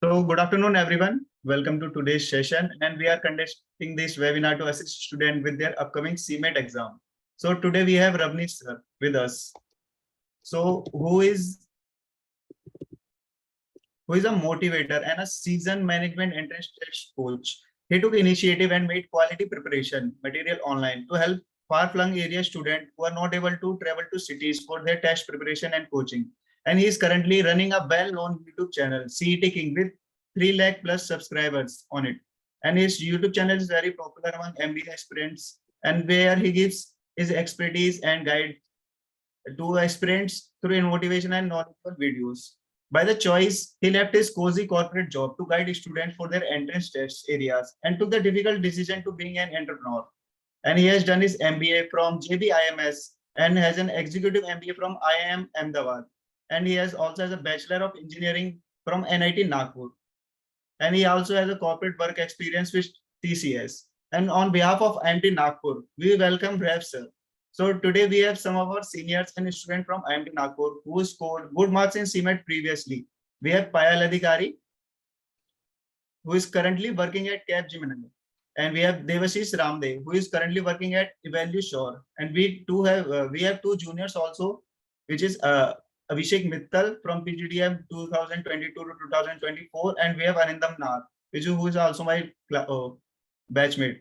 So, good afternoon, everyone. Welcome to today's session, and we are conducting this webinar to assist students with their upcoming CMAT exam. So, today we have Ravni sir with us. So, who is a motivator and a seasoned management entrance test coach. He took initiative and made quality preparation material online to help far-flung area students who are not able to travel to cities for their test preparation and coaching. And he is currently running a well-known YouTube channel, CMATking, with 3 lakh plus subscribers on it. And his YouTube channel is very popular among MBA aspirants, and where he gives his expertise and guide to aspirants through motivation and knowledgeable videos. By the choice, he left his cozy corporate job to guide students for their entrance test areas and took the difficult decision to being an entrepreneur. And he has done his MBA from JBIMS and has an executive MBA from IIM Ahmedabad. And he also has a Bachelor of Engineering from NIT Nagpur. And he also has a corporate work experience with TCS. And on behalf of IMT Nagpur, we welcome Rev sir. So today we have some of our seniors and students from IMT Nagpur who scored good marks in CMAT previously. We have Payal Adhikari, who is currently working at Capgemini. And we have Devashish Ramde, who is currently working at Evalushore. And we have two juniors also, which is Abhishek Mittal from PGDM 2022 to 2024, and we have Anindam Nar, who is also my batchmate.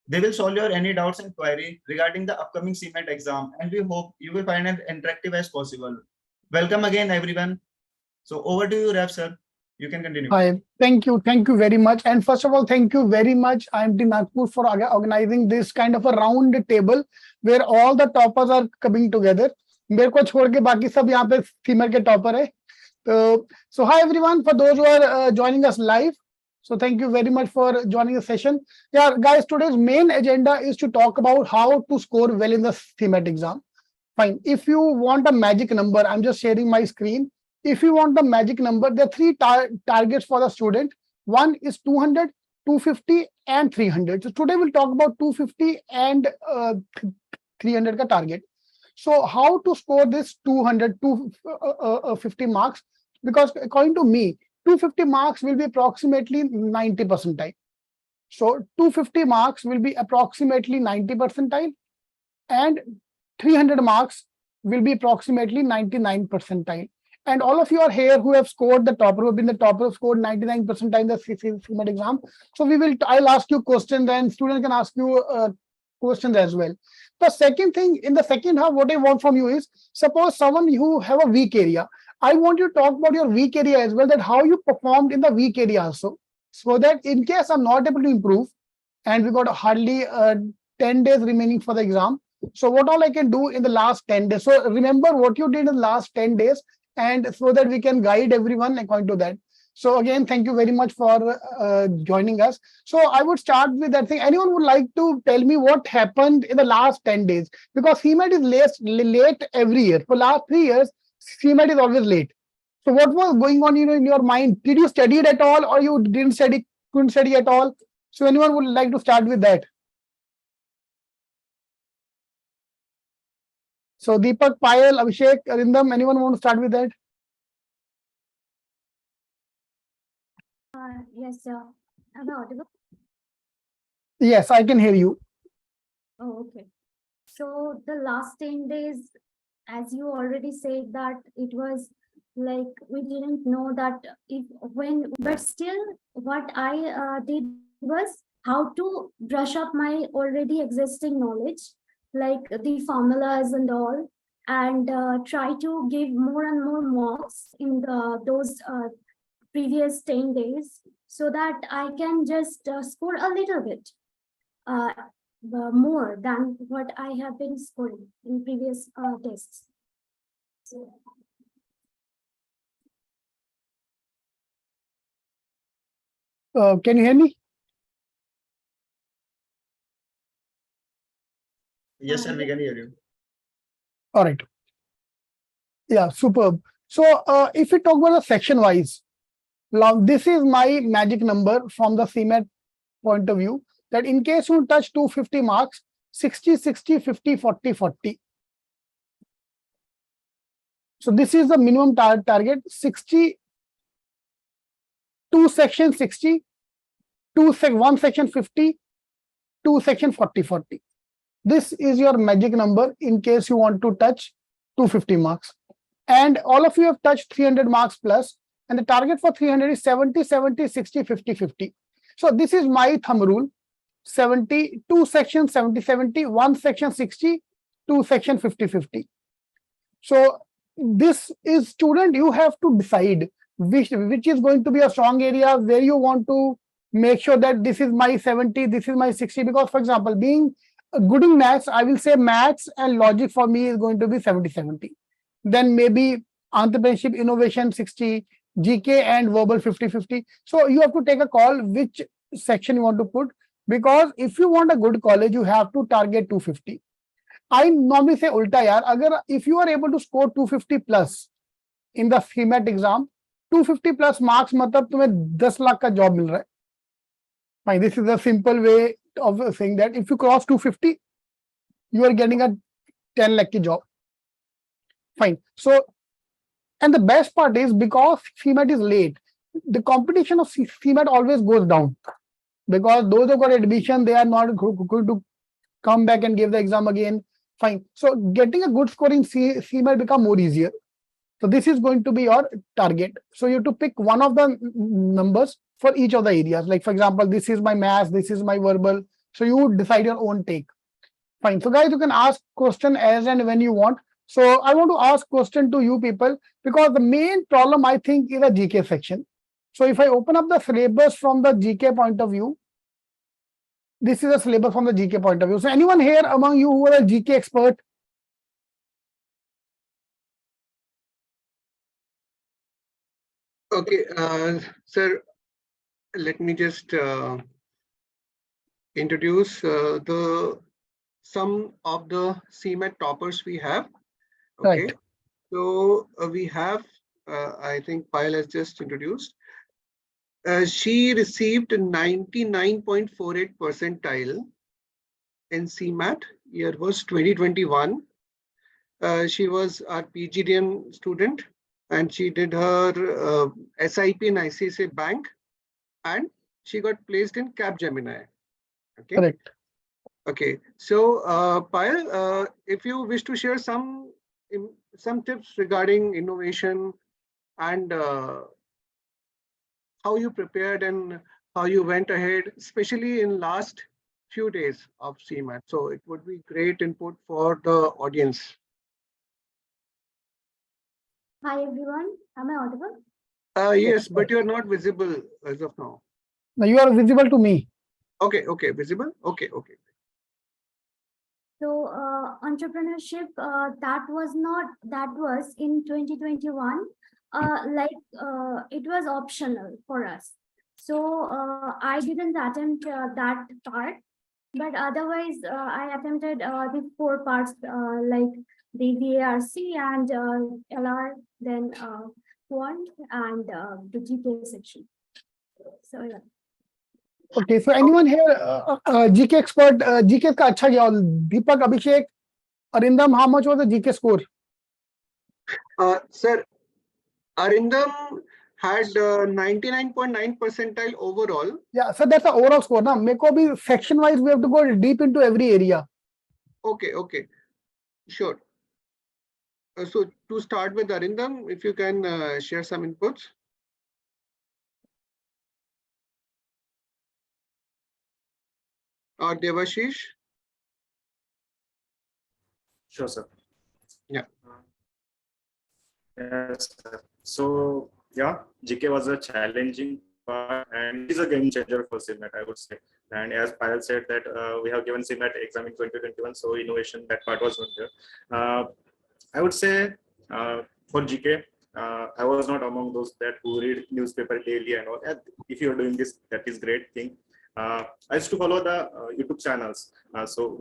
They will solve your any doubts and query regarding the upcoming CMAT exam, and we hope you will find it interactive as possible. Welcome again, everyone. So over to you, Rev sir. You can continue. Hi, thank you very much. And first of all, thank you very much, IMT Nagpur, for organizing this kind of a round table where all the toppers are coming together. मेरे को छोड़ के बाकी सब यहाँ पे female के topper है. So hi everyone, for those who are joining us live. So thank you very much for joining the session. Yeah, guys, today's main agenda is to talk about how to score well in the CMAT exam. Fine. If you want a magic number, I'm just sharing my screen. If you want the magic number, there are three targets for the student. One is 200, 250, and 300. So today we'll talk about 250 and 300 ka target. So how to score this 200 to 50 marks? Because according to me, 250 marks will be approximately 90 percentile. So 250 marks will be approximately 90 percentile, and 300 marks will be approximately 99 percentile. And all of you are here who have scored the topper, who have been the topper, who scored 99 percentile in the CMAT exam. So I'll ask you questions, and students can ask you questions as well. The second thing, in the second half, what I want from you is, suppose someone who have a weak area. I want you to talk about your weak area as well, that how you performed in the weak area also. So that in case I'm not able to improve, and we got hardly 10 days remaining for the exam. So what all I can do in the last 10 days. So remember what you did in the last 10 days, and so that we can guide everyone according to that. So again, thank you very much for joining us. So I would start with that thing. Anyone would like to tell me what happened in the last 10 days? Because CMAT is late every year. For last 3 years, CMAT is always late. So what was going on in your mind? Did you study it at all, or you couldn't study at all? So anyone would like to start with that? So Deepak, Payal, Abhishek, Arindam, anyone want to start with that? Yes, sir. Am I audible? Yes, I can hear you. Oh, okay. So the last 10 days, as you already said, that it was like we didn't know that but still what I did was how to brush up my already existing knowledge, like the formulas and all, and try to give more and more marks in those previous 10 days, so that I can just score a little bit more than what I have been scoring in previous tests. Can you hear me? Yes, sir, we can hear you. All right. Yeah, superb. So if we talk about the section wise, now this is my magic number from the CMAT point of view, that in case you touch 250 marks, 60, 60, 50, 40, 40. So this is the minimum target, 60 2 section 60, 1 section 50, 2 section 40. This is your magic number in case you want to touch 250 marks. And all of you have touched 300 marks plus, and the target for 300 is 70, 70, 60, 50, 50. So this is my thumb rule. 70, 2 section 70, 70, 1 section 60, 2 section 50, 50. So this is, student, you have to decide which is going to be a strong area, where you want to make sure that this is my 70, this is my 60. Because, for example, being good in maths, I will say maths and logic for me is going to be 70, 70. Then maybe entrepreneurship, innovation 60, GK and verbal 50, 50. So you have to take a call which section you want to put, because if you want a good college, you have to target 250. I normally say ulta yaar, agar if you are able to score 250 plus in the CMAT exam, 250 plus marks matlab tumhe 10 lakh ka job mil raha hai. Fine, this is a simple way of saying that if you cross 250, you are getting a 10 lakh ki job. Fine. So, and the best part is, because CMAT is late, the competition of CMAT always goes down, because those who got admission, they are not going to come back and give the exam again. Fine. So getting a good score in CMAT become more easier. So this is going to be your target. So you have to pick one of the numbers for each of the areas. Like, for example, this is my maths, this is my verbal. So you decide your own take. Fine. So guys, you can ask question as and when you want. So I want to ask question to you people, because the main problem, I think, is the GK section. So if I open up the syllabus from the GK point of view, this is a syllabus from the GK point of view. So anyone here among you who are a GK expert? Okay, sir, let me just introduce some of the CMAT toppers we have. Okay, Right. so we have, I think Payal has just introduced. She received 99.48 percentile in CMAT. Year was 2021. She was our PGDM student, and she did her SIP in ICICI Bank, and she got placed in Capgemini. Okay. Correct. Okay. So, Payal, if you wish to share some tips regarding innovation and how you prepared and how you went ahead, especially in last few days of CMAT. So it would be great input for the audience. Hi everyone, am I audible? Yes, but you're not visible as of now. Now you are visible to me. Okay, okay, visible. Okay, okay. So entrepreneurship, that was in 2021, it was optional for us. So I didn't attempt that part, but otherwise I attempted the 4 parts, like the VARC and LR, then Quant and the GK section. So yeah. Okay, so anyone here GK expert? GK ka acha gaya. Deepak, Abhishek, Arindam, how much was the GK score? Sir, Arindam had 99.9 percentile overall. Yeah, so that's the overall score. Now, maybe section wise, we have to go deep into every area. Okay, okay, sure. So to start with Arindam, if you can share some inputs. Or Devashish? Sure, sir. Yeah. Yes, sir. So yeah, GK was a challenging part and is a game changer for CMAT, I would say. And as Payal said that we have given CMAT exam in 2021, so innovation, that part was not there. I would say for GK, I was not among those that who read newspaper daily and all. If you're doing this, that is great thing. I used to follow the YouTube channels. So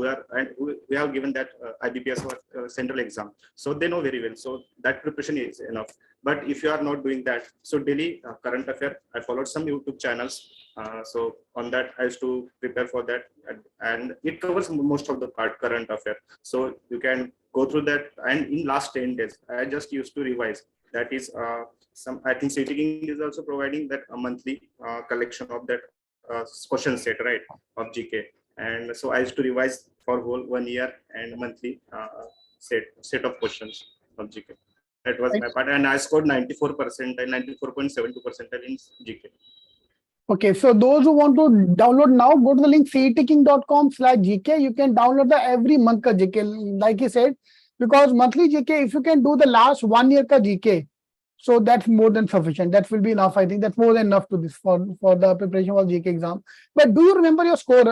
we have given that IBPS or central exam. So they know very well. So that preparation is enough. But if you are not doing that, so daily current affair, I followed some YouTube channels. So on that, I used to prepare for that. And it covers most of the part current affair. So you can go through that. And in last 10 days, I just used to revise. That is some, I think CMATking is also providing that a monthly collection of that question set, right, of GK. And so I used to revise for whole 1 year and monthly set of questions of GK. That was my part, and I scored 94% and 94.72% in GK. Okay, so those who want to download now, go to the link cmtaking.com/GK. You can download the every month ka GK, like he said, because monthly GK, if you can do the last 1 year ka GK, so that's more than sufficient. That will be enough. I think that's more than enough to this for the preparation for GK exam. But do you remember your score?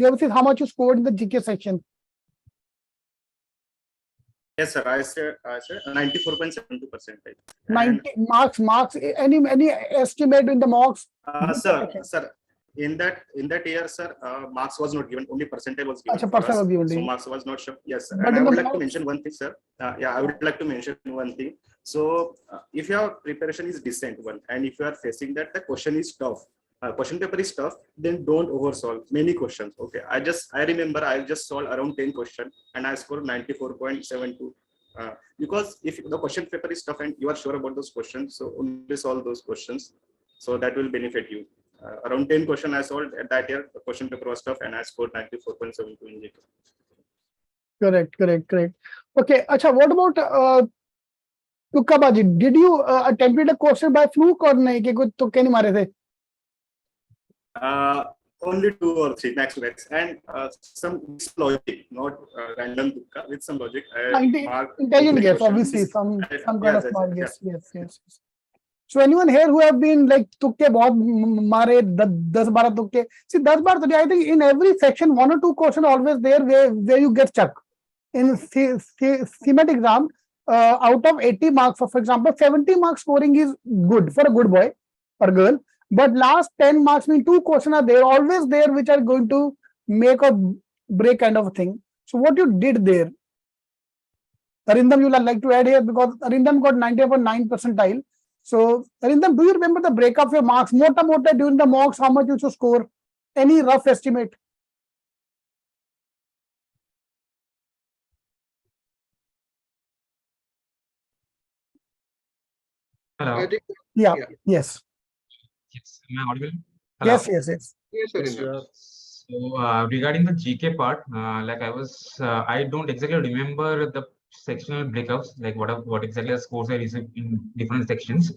Devasis, how much you scored in the GK section? Yes, sir. I said 94.72%. 90 marks. Any estimate in the marks? Sir, in that year, sir, marks was not given. Only percentage was given. Percent was given. So marks was not sure. Yes, sir. But And I would like to mention one thing, sir. I would like to mention one thing. So if your preparation is decent one, and if you are facing that the question is tough, question paper is tough, then don't oversolve many questions. Okay, I remember I just solved around 10 questions and I scored 94.72. Because if the question paper is tough and you are sure about those questions, so only solve those questions. So that will benefit you. Around 10 questions I solved at that year. The question paper was tough and I scored 94.72 in GK. Correct. Okay, Acha, what about Tukkabaji? Did you attempt a question by fluke or nahi? Ke kuch tukke nahi mare the? Only 2 or 3 max, and some logic, not random tukka, with some logic. Intelligent guess, obviously, some kind of smart guess. Yes. So anyone here who have been like tukke bahut mare 10-12 tukke? See, 10-12, I think in every section 1 or 2 questions always there where you get stuck. In CMAT exam, out of 80 marks, for example, 70 marks scoring is good for a good boy or girl. But last 10 marks mean 2 questions are there, always there, which are going to make or break kind of a thing. So what you did there, Arindam, you would like to add here because Arindam got 90.9 percentile. So Arindam, do you remember the breakup of your marks? Mota during the mocks, how much you should score? Any rough estimate? Hello. Yeah. Yes. Yes. Am I audible? Hello? Yes. Yes, sir. So regarding the GK part, like I don't exactly remember the sectional breakups, like what exactly the scores I received in different sections.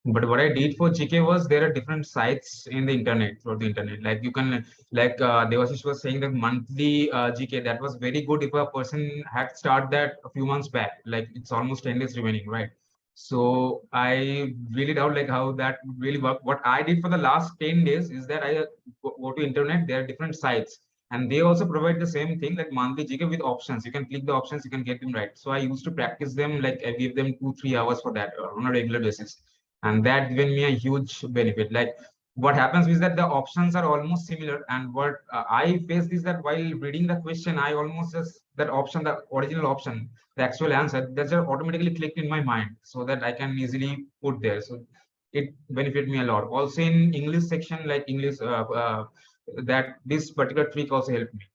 But what I did for GK was there are different sites in the internet, throughout the internet. Like you can, like Devashish was saying that monthly GK, that was very good if a person had started that a few months back, like it's almost 10 days remaining, right? So I really doubt like how that would really work. What I did for the last 10 days is that I go to internet, there are different sites and they also provide the same thing like monthly GK with options. You can click the options, you can get them right. So I used to practice them, like I give them 2-3 hours for that on a regular basis. And that given me a huge benefit. Like what happens is that the options are almost similar. And what I faced is that while reading the question, I almost just that option, the original option, the actual answer, that's just automatically clicked in my mind so that I can easily put there. So it benefited me a lot. Also in English section, like English, that this particular trick also helped me.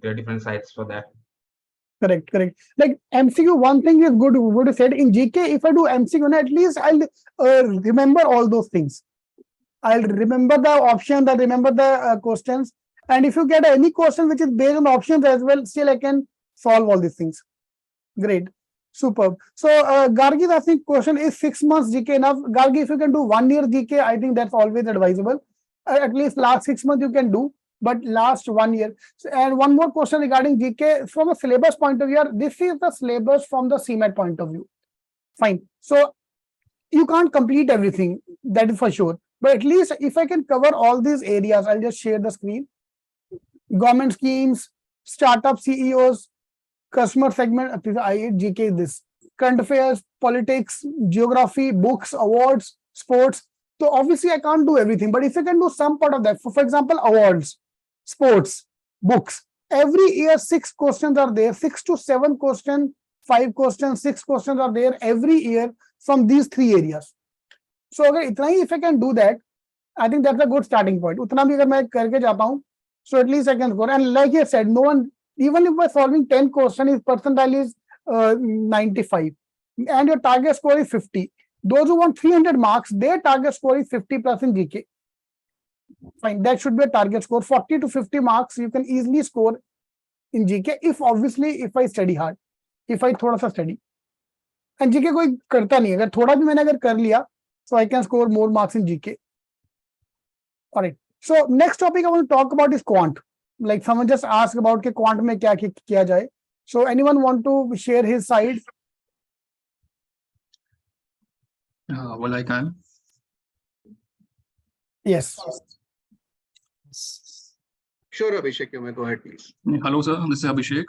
There are different sites for that. Correct. Like MCQ, one thing is good. What you said in GK, if I do MCQ, at least I'll remember all those things. I'll remember the options. I'll remember the questions. And if you get any question which is based on options as well, still I can solve all these things. Great, superb. So Gargi, I think question is 6 months GK enough. Gargi, if you can do 1 year GK, I think that's always advisable. At least last 6 months you can do. But last 1 year. And one more question regarding GK from a syllabus point of view. This is the syllabus from the CMAT point of view. Fine. So you can't complete everything, that is for sure. But at least if I can cover all these areas, I'll just share the screen. Government schemes, startup CEOs, customer segment, GK this. Current affairs, politics, geography, books, awards, sports. So obviously I can't do everything. But if I can do some part of that, for example, awards, sports, books, every year 6 questions are there, 6 to 7 questions, 5 questions, 6 questions are there every year from these 3 areas. So if I can do that, I think that's a good starting point. Utna bhi agar main karke jata hu, so at least I can score. And like I said, no one, even if by solving 10 questions, his percentile is 95 and your target score is 50. Those who want 300 marks, their target score is 50 plus in GK. Fine, that should be a target score. 40 to 50 marks you can easily score in GK if obviously if I study hard, if I thoda sa study. And GK कोई करता नहीं, अगर थोड़ा भी मैंने अगर कर लिया, so I can score more marks in GK. All right. So next topic I want to talk about is quant. Like someone just asked about के quant में क्या किया जाए. So anyone want to share his side? Well, I can. Yes. Sure, Abhishek, you may go ahead, please. Hello, sir. This is Abhishek.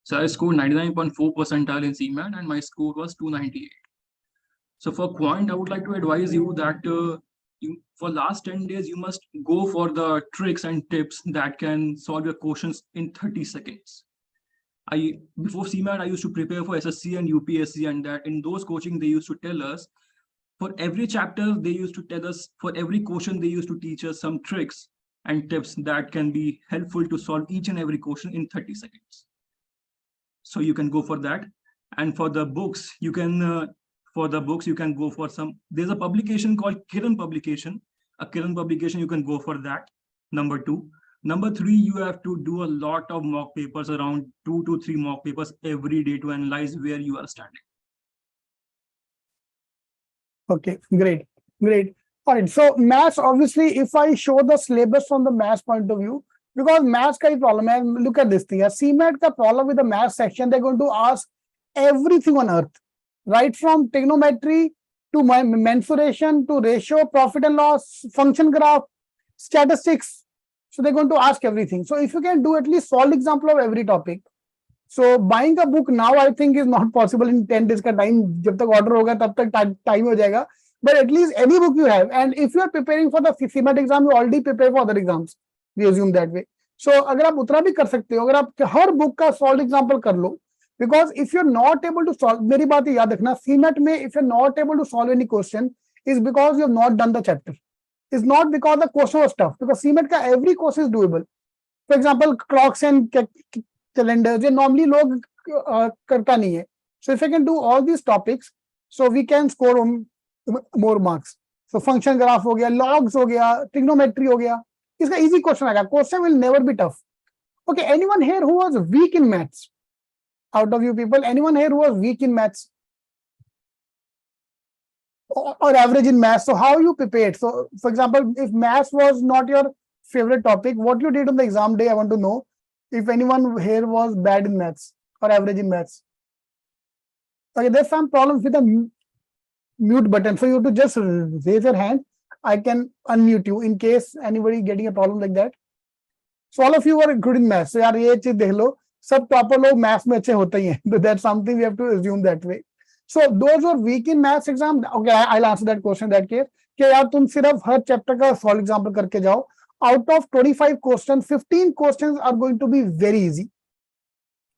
So I scored 99.4 percentile in CMAT and my score was 298. So for Quant, I would like to advise you that for last 10 days, you must go for the tricks and tips that can solve your questions in 30 seconds. Before CMAT, I used to prepare for SSC and UPSC, and that in those coaching, they used to tell us for every chapter, they used to tell us for every question, they used to teach us some tricks and tips that can be helpful to solve each and every question in 30 seconds. So you can go for that. And for the books, you can go for some, there's a publication called Kiran publication. A Kiran publication, you can go for that. Number 2. Number 3, you have to do a lot of mock papers, around 2 to 3 mock papers every day to analyze where you are standing. Okay, great. All right, so maths, obviously, if I show the syllabus from the maths point of view, because maths ka problem hai, look at this thing. CMAT ka problem with the maths section, they're going to ask everything on earth, right from trigonometry to mensuration to ratio, profit and loss, function graph, statistics. So they're going to ask everything. So if you can do at least solid example of every topic. So buying a book now, I think is not possible in 10 days ka time. Jab tak order hoga, tab tak time ho jayega. But at least any book you have. And if you are preparing for the CMAT exam, you already prepare for other exams. We assume that way. So अगर आप उतना भी कर सकते हो, अगर आप हर book का solid example कर लो, because if you're not able to solve, मेरी बात याद रखना, CMAT में if you're not able to solve any question, is because you have not done the chapter. It's not because the question was tough. Because CMAT का every question is doable. For example, clocks and calendars, ये normally लोग करता नहीं है. So if I can do all these topics, so we can score more marks. So function graph हो गया, logs हो गया, trigonometry हो गया. इसका easy question आएगा. Question will never be tough. Okay, anyone here who was weak in maths? Out of you people, anyone here who was weak in maths? Or average in maths? So how you prepared? So for example, if maths was not your favorite topic, what you did on the exam day, I want to know. If anyone here was bad in maths or average in maths. Okay, there's some problems with the mute button. So you have to just raise your hand. I can unmute you in case anybody getting a problem like that. So all of you are good in maths. So यार ये चीज देख लो, सब topper लोग maths में अच्छे होते ही हैं. But that's something we have to assume that way. So those who are weak in maths exam, okay, I'll answer that question in that case. कि यार तुम सिर्फ हर चैप्टर का solve example करके जाओ. Out of 25 questions, 15 questions are going to be very easy.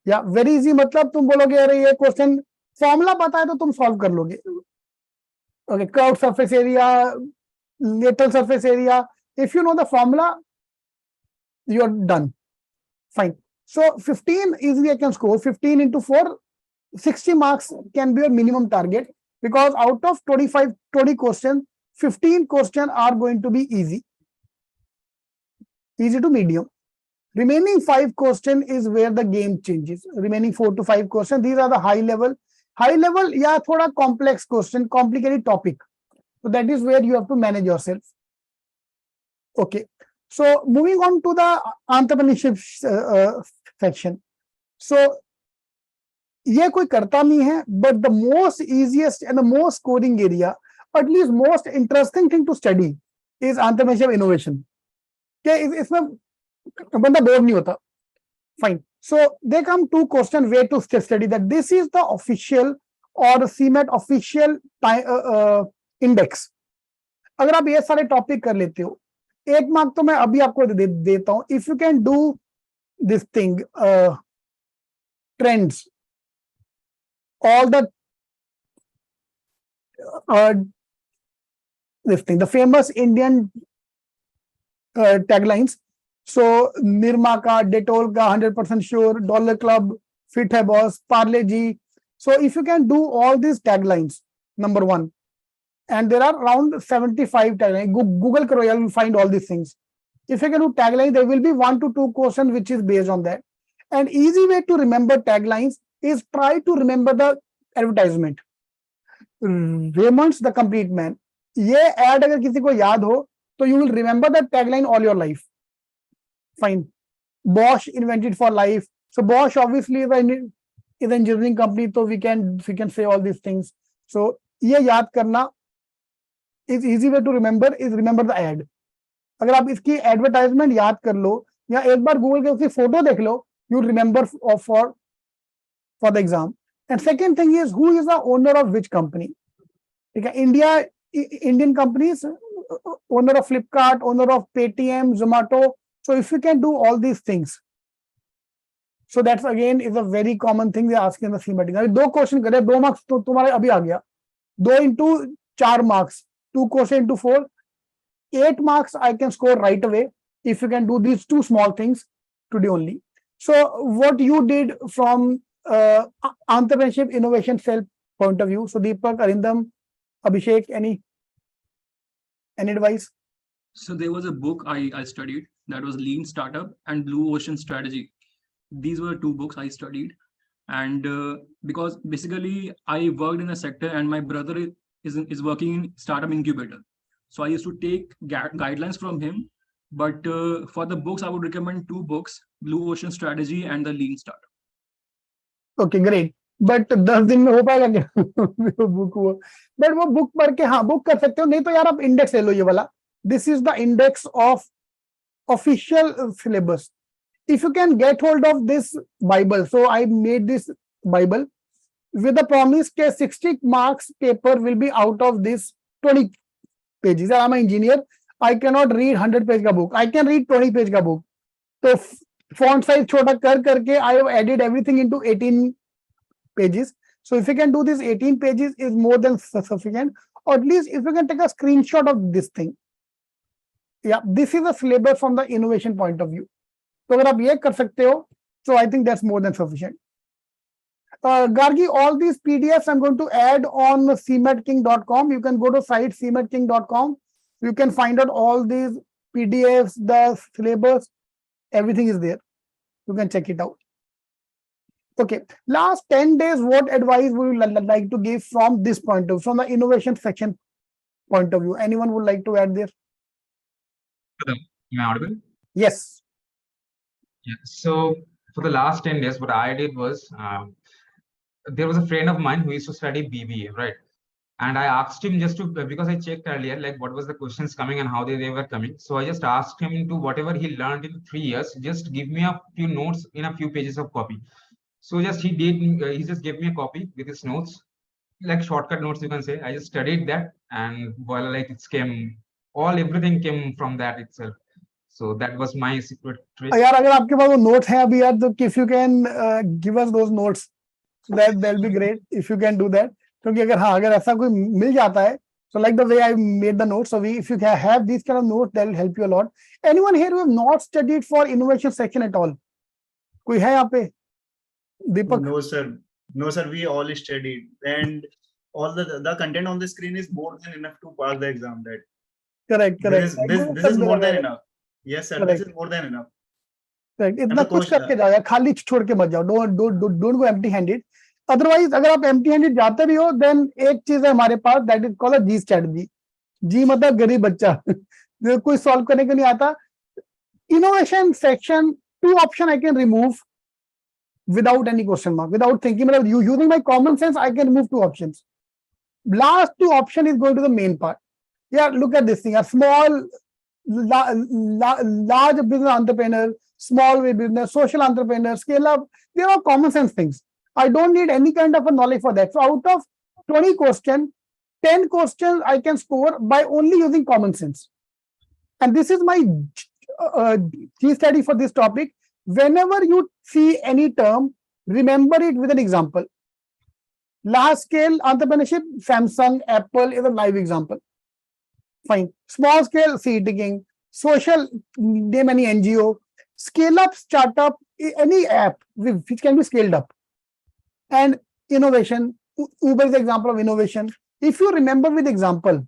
Yeah, very easy मतलब तुम बोलोगे अरे ये question formula पता है तो तुम solve कर लोगे. Okay, curved surface area, lateral surface area. If you know the formula, you're done. Fine. So 15 easily I can score. 15 into 4, 60 marks can be your minimum target, because out of 20 questions, 15 questions are going to be easy to medium. Remaining 5 questions is where the game changes. Remaining 4 to 5 questions, these are the high level, yeah, thoda complex question, complicated topic. So that is where you have to manage yourself. Okay. So moving on to the entrepreneurship section. So ये कोई करता नहीं है, but the most easiest and the most scoring area, at least most interesting thing to study is entrepreneurship innovation. Okay, इसमें बंदा bore नहीं होता. Fine. So they come 2 questions way to study that. This is the official or CMAT official index. अगर आप ये सारे topic कर लेते हो, 1 मार्क तो मैं अभी आपको देता हूं. If you can do this thing, trends, all the this thing, the famous Indian taglines. So Nirma ka, Dettol ka, 100% sure, Dollar Club, Fit hai Boss, Parle Ji. So if you can do all these taglines, number 1, and there are around 75 taglines. Google karo, you will find all these things. If you can do tagline, there will be 1 to 2 questions which is based on that. An easy way to remember taglines is try to remember the advertisement. Raymond's the complete man. ये ad अगर किसी को याद हो, तो you will remember that tagline all your life. Fine. Bosch invented for life. So Bosch obviously is an engineering company, so we can say all these things. So ये याद करना is easy way to remember is remember the ad. अगर आप इसकी advertisement याद कर लो या एक बार गूगल के उसकी फोटो देख लो, you remember for the exam. And second thing is who is the owner of which company. ठीक है, Indian companies, owner of Flipkart, owner of Paytm, Zomato. So if you can do all these things, so that's again is a very common thing they ask in the सीमैटिंग. अभी 2 question करे, 2 marks तो तुम्हारे अभी आ गया. 2 into 4 marks, 2 question into 4, 8 marks I can score right away if you can do these 2 small things today only. So what you did from entrepreneurship innovation cell point of view. So Deepak, Arindam, Abhishek, any advice? So there was a book I studied that was Lean Startup and Blue Ocean Strategy. These were 2 books I studied. And because basically I worked in a sector and my brother is working in startup incubator. So I used to take guidelines from him. But for the books, I would recommend 2 books, Blue Ocean Strategy and the Lean Startup. Okay, great. But 10 दिन में हो पाएगा क्या book वो? But वो book पढ़ के हाँ बुक कर सकते हो, नहीं तो यार आप इंडेक्स ले लो ये वाला. This is the index of official syllabus. If you can get hold of this Bible, so I made this Bible with the promise that 60 marks paper will be out of this 20 pages. I'm an engineer. I cannot read 100 page ka book. I can read 20 page ka book. So font size chota karke I have added everything into 18 pages. So if you can do this 18 pages is more than sufficient. Or at least if you can take a screenshot of this thing. Yeah, this is a syllabus from the innovation point of view. तो अगर आप ये कर सकते हो, so I think that's more than sufficient. Gargi, all these PDFs I'm going to add on CMATking.com. You can go to site CMATking.com. You can find out all these PDFs, the syllabus, everything is there. You can check it out. Okay, last 10 days, what advice would you like to give from this point of view, from the innovation section point of view? Anyone would like to add there? Am I audible? Yes. Yeah. So for the last 10 days, what I did was there was a friend of mine who used to study BBA, right? And I asked him just to, because I checked earlier, like what was the questions coming and how they were coming. So I just asked him to whatever he learned in 3 years, just give me a few notes in a few pages of copy. So just he just gave me a copy with his notes, like shortcut notes, you can say. I just studied that, and well, like everything came from that itself. So that was my secret trick. यार अगर आपके पास वो notes हैं अभी यार, तो if you can give us those notes, that'll be great if you can do that. क्योंकि अगर ऐसा कोई मिल जाता है, so like the way I made the notes, so if you have these kind of notes, that will help you a lot. Anyone here who have not studied for innovation section at all? कोई है यहाँ पे? Deepak? No sir, we all studied, and all the content on the screen is more than enough to pass the exam. That correct. This is more than enough. Yes sir, correct. This is more than enough. Correct. इतना कुछ करके जाओ यार, खाली छोड़ के मत जाओ. Don't go empty handed. Otherwise अगर आप empty handed जाते भी हो, then एक चीज है हमारे पास, that is called a G strategy. G मतलब गरीब बच्चा जो कोई solve करने के नहीं आता. Innovation section, 2 options I can remove without any question mark, without thinking. Using my common sense, I can remove 2 options. Last 2 options is going to the main part. Yeah, look at this thing. A small, large business entrepreneur, small business, social entrepreneur, scale up. They are common sense things. I don't need any kind of a knowledge for that. So out of 20 questions, 10 questions I can score by only using common sense. And this is my G study for this topic. Whenever you see any term, remember it with an example. Large scale entrepreneurship, Samsung, Apple is a live example. Fine. Small scale, CMATking. Social, name any NGO. Scale up, startup, any app which can be scaled up. And innovation, Uber is the example of innovation. If you remember with example,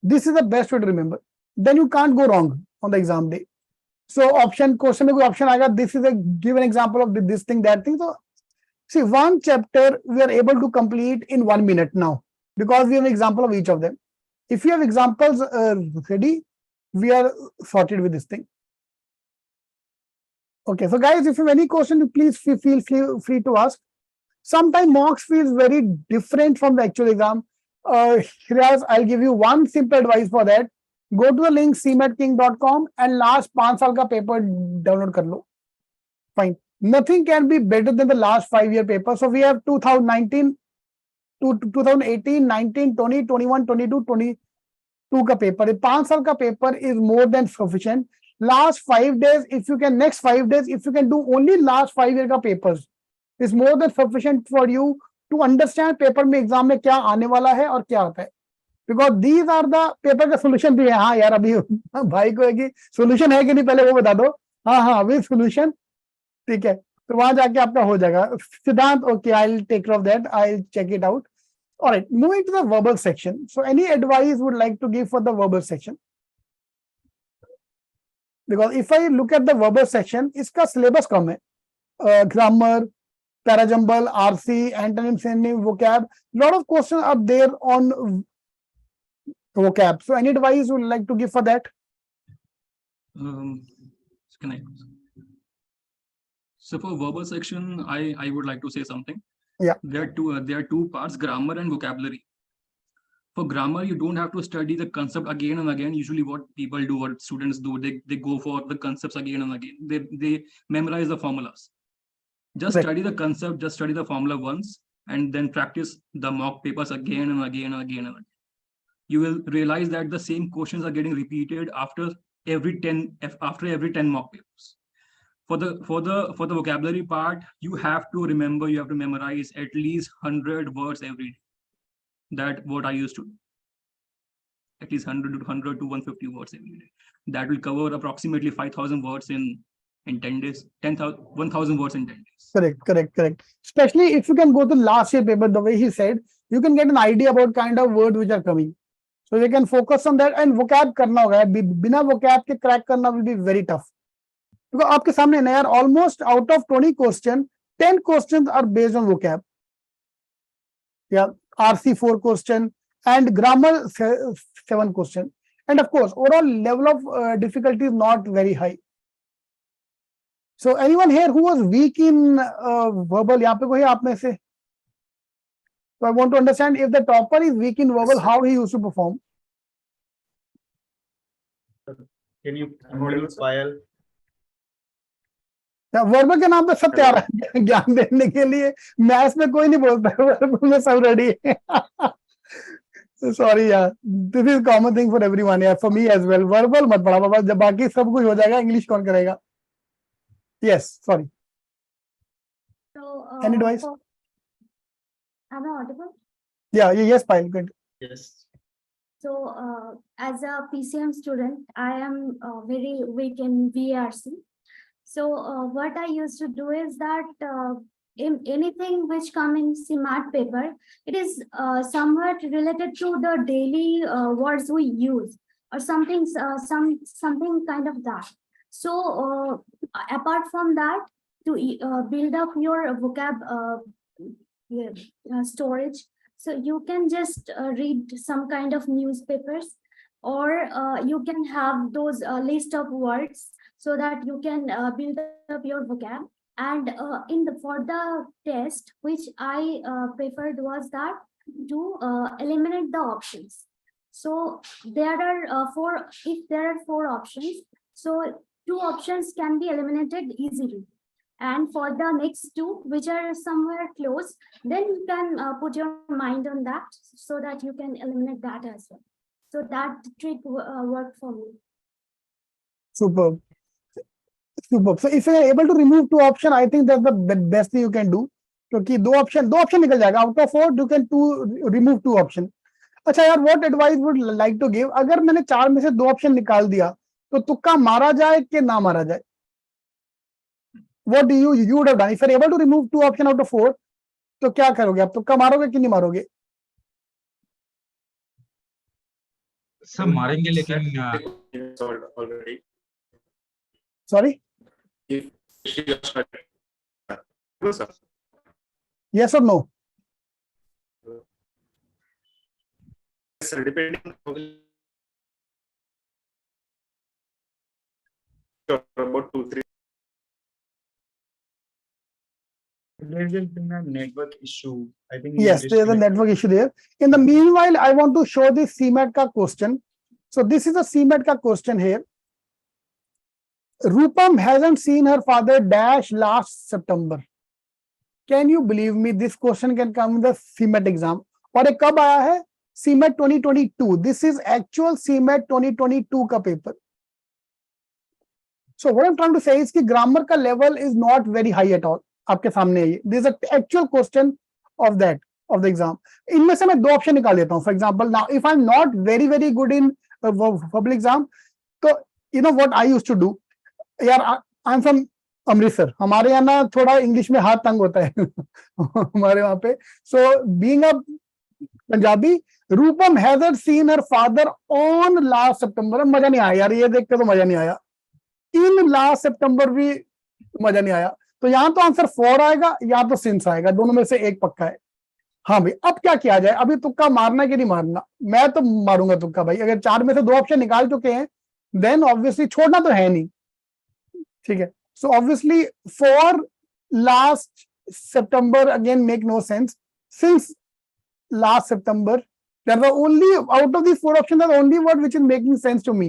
this is the best way to remember. Then you can't go wrong on the exam day. So option question में कोई option आएगा, this is a given example of this thing, that thing. So see, one chapter we are able to complete in 1 minute now because we have an example of each of them. If you have examples ready, we are sorted with this thing. Okay, so guys, if you have any question, please feel free to ask. Sometimes mocks feels very different from the actual exam. Shiraz, I'll give you one simple advice for that. Go to the link CMATking.com and last 5 साल का paper download कर लो. Fine. Nothing can be better than the last 5-year paper. So we have 2019 to 2018, 19, 20, 21, 22, 22 का paper. 5 साल का paper is more than sufficient. Last 5 days, if you can, next 5 days, if you can do only last 5-year का papers, is more than sufficient for you to understand paper में exam में क्या आने वाला है और क्या आता है. Because these are the paper का solution भी है. हाँ यार, अभी भाई को है कि solution है कि नहीं पहले वो बता दो. हाँ अभी solution ठीक है, तो वहां जाके आपका हो जाएगा. सिद्धांत, okay, I'll take care of that. I'll check it out. All right, moving to the verbal section. So any advice would like to give for the verbal section? Because if I look at the verbal section, इसका syllabus कम है. Grammar, parajumble, RC, antonym, synonym, vocab. Lot of questions are there on vocab. So any advice you would like to give for that? Can I? So for verbal section, I would like to say something. Yeah. There are two parts, grammar and vocabulary. For grammar, you don't have to study the concept again and again. Usually what people do, what students do, they go for the concepts again and again. They memorize the formulas. Just Right. study the concept, just study the formula once, and then practice the mock papers again and again and again and again. You will realize that the same questions are getting repeated after every 10 mock papers. For the vocabulary part, you have to remember, you have to memorize at least 100 words every day. That what I used to do. At least 100 to 150 words every day. That will cover approximately 5,000 words in 10 days, 1,000 words in 10 days. Correct. Especially if you can go to last year paper, the way he said, you can get an idea about kind of words which are coming. So you can focus on that, and vocab करना होगा. बिना vocab के crack करना will be very tough. Because आपके सामने ना यार, almost out of 20 questions, 10 questions are based on vocab. Yeah, RC 4 question and grammar 7 question. And of course, overall level of difficulty is not very high. So anyone here who was weak in verbal, यहाँ पे कोई आप में से? So I want to understand, if the topper is weak in verbal, how he used to perform. Can you unmute Payal? Verbal के नाम पे सब तैयार है ज्ञान देने के लिए. मैथ्स में कोई नहीं बोलता है, वर्बल में सब रेडी है. सॉरी यार, this is common thing for everyone यार, for me as well. Verbal मत पढ़ा बाबा, जब बाकी सब कुछ हो जाएगा इंग्लिश कौन करेगा. Yes, sorry. So, Any advice? am I audible? Yeah, yes, Payal, good. Yes. So, as a PCM student, I am very weak in VRC. So, what I used to do is that in anything which come in CMAT paper, it is somewhat related to the daily words we use, or something, something kind of that. So, apart from that, to build up your vocab storage, so you can just read some kind of newspapers, or you can have those list of words, so that you can build up your vocab. And for the test, which I preferred was that to eliminate the options. So there are if there are 4 options, so 2 options can be eliminated easily. And for the next 2, which are somewhere close, then you can put your mind on that, so that you can eliminate that as well. So that trick worked for me. Superb. So if you are able to remove 2 options, I think that's the best thing you can do. क्योंकि 2 option निकल जाएगा. Out of 4, you can remove 2 options. अच्छा यार, what advice would like to give? अगर मैंने 4 में से 2 option निकाल दिया, तो तुक्का मारा जाए कि ना मारा जाए? What do you would have done if you are able to remove 2 options out of 4? तो क्या करोगे आप? तुक्का मारोगे कि नहीं मारोगे? सर मारेंगे लेकिन solved already. Sorry, If she has started. No, sir. yes or no? Sir, depending on about 2-3. There's just been a network issue. I think Yes, there's a network issue there. In the meanwhile, I want to show this CMAT ka question. So this is a CMAT ka question here. Rupam hasn't seen her father dash last September. Can you believe me? This question can come in the CMAT exam. और ये कब आया है? CMAT 2022. This is actual CMAT 2022 का paper. So what I'm trying to say is कि grammar का level is not very high at all. आपके सामने है ये. This is an actual question of that, of the exam. इनमें से मैं दो ऑप्शन निकाल लेता हूँ. For example, now if I'm not very good in public exam, तो you know what I used to do? यार I'm from अमृतसर, हमारे यहाँ ना थोड़ा इंग्लिश में हाथ तंग होता है हमारे वहां पे. So being a Punjabi, Rupam hasn't seen her father on last September. मजा नहीं आया यार, ये देख के तो मजा नहीं आया. इन लास्ट सितंबर भी मजा नहीं आया. तो यहाँ तो आंसर 4 आएगा या तो सिंस आएगा, दोनों में से एक पक्का है. हाँ भाई, अब क्या किया जाए? अभी तुक्का मारना कि नहीं मारना? मैं तो मारूंगा तुक्का भाई. अगर 4 में से 2 ऑप्शन निकाल चुके हैं देन ऑब्वियसली छोड़ना तो है नहीं. ठीक है. So obviously for last September again make no sense, since last September there the only out of these 4 options are the only word which is making sense to me.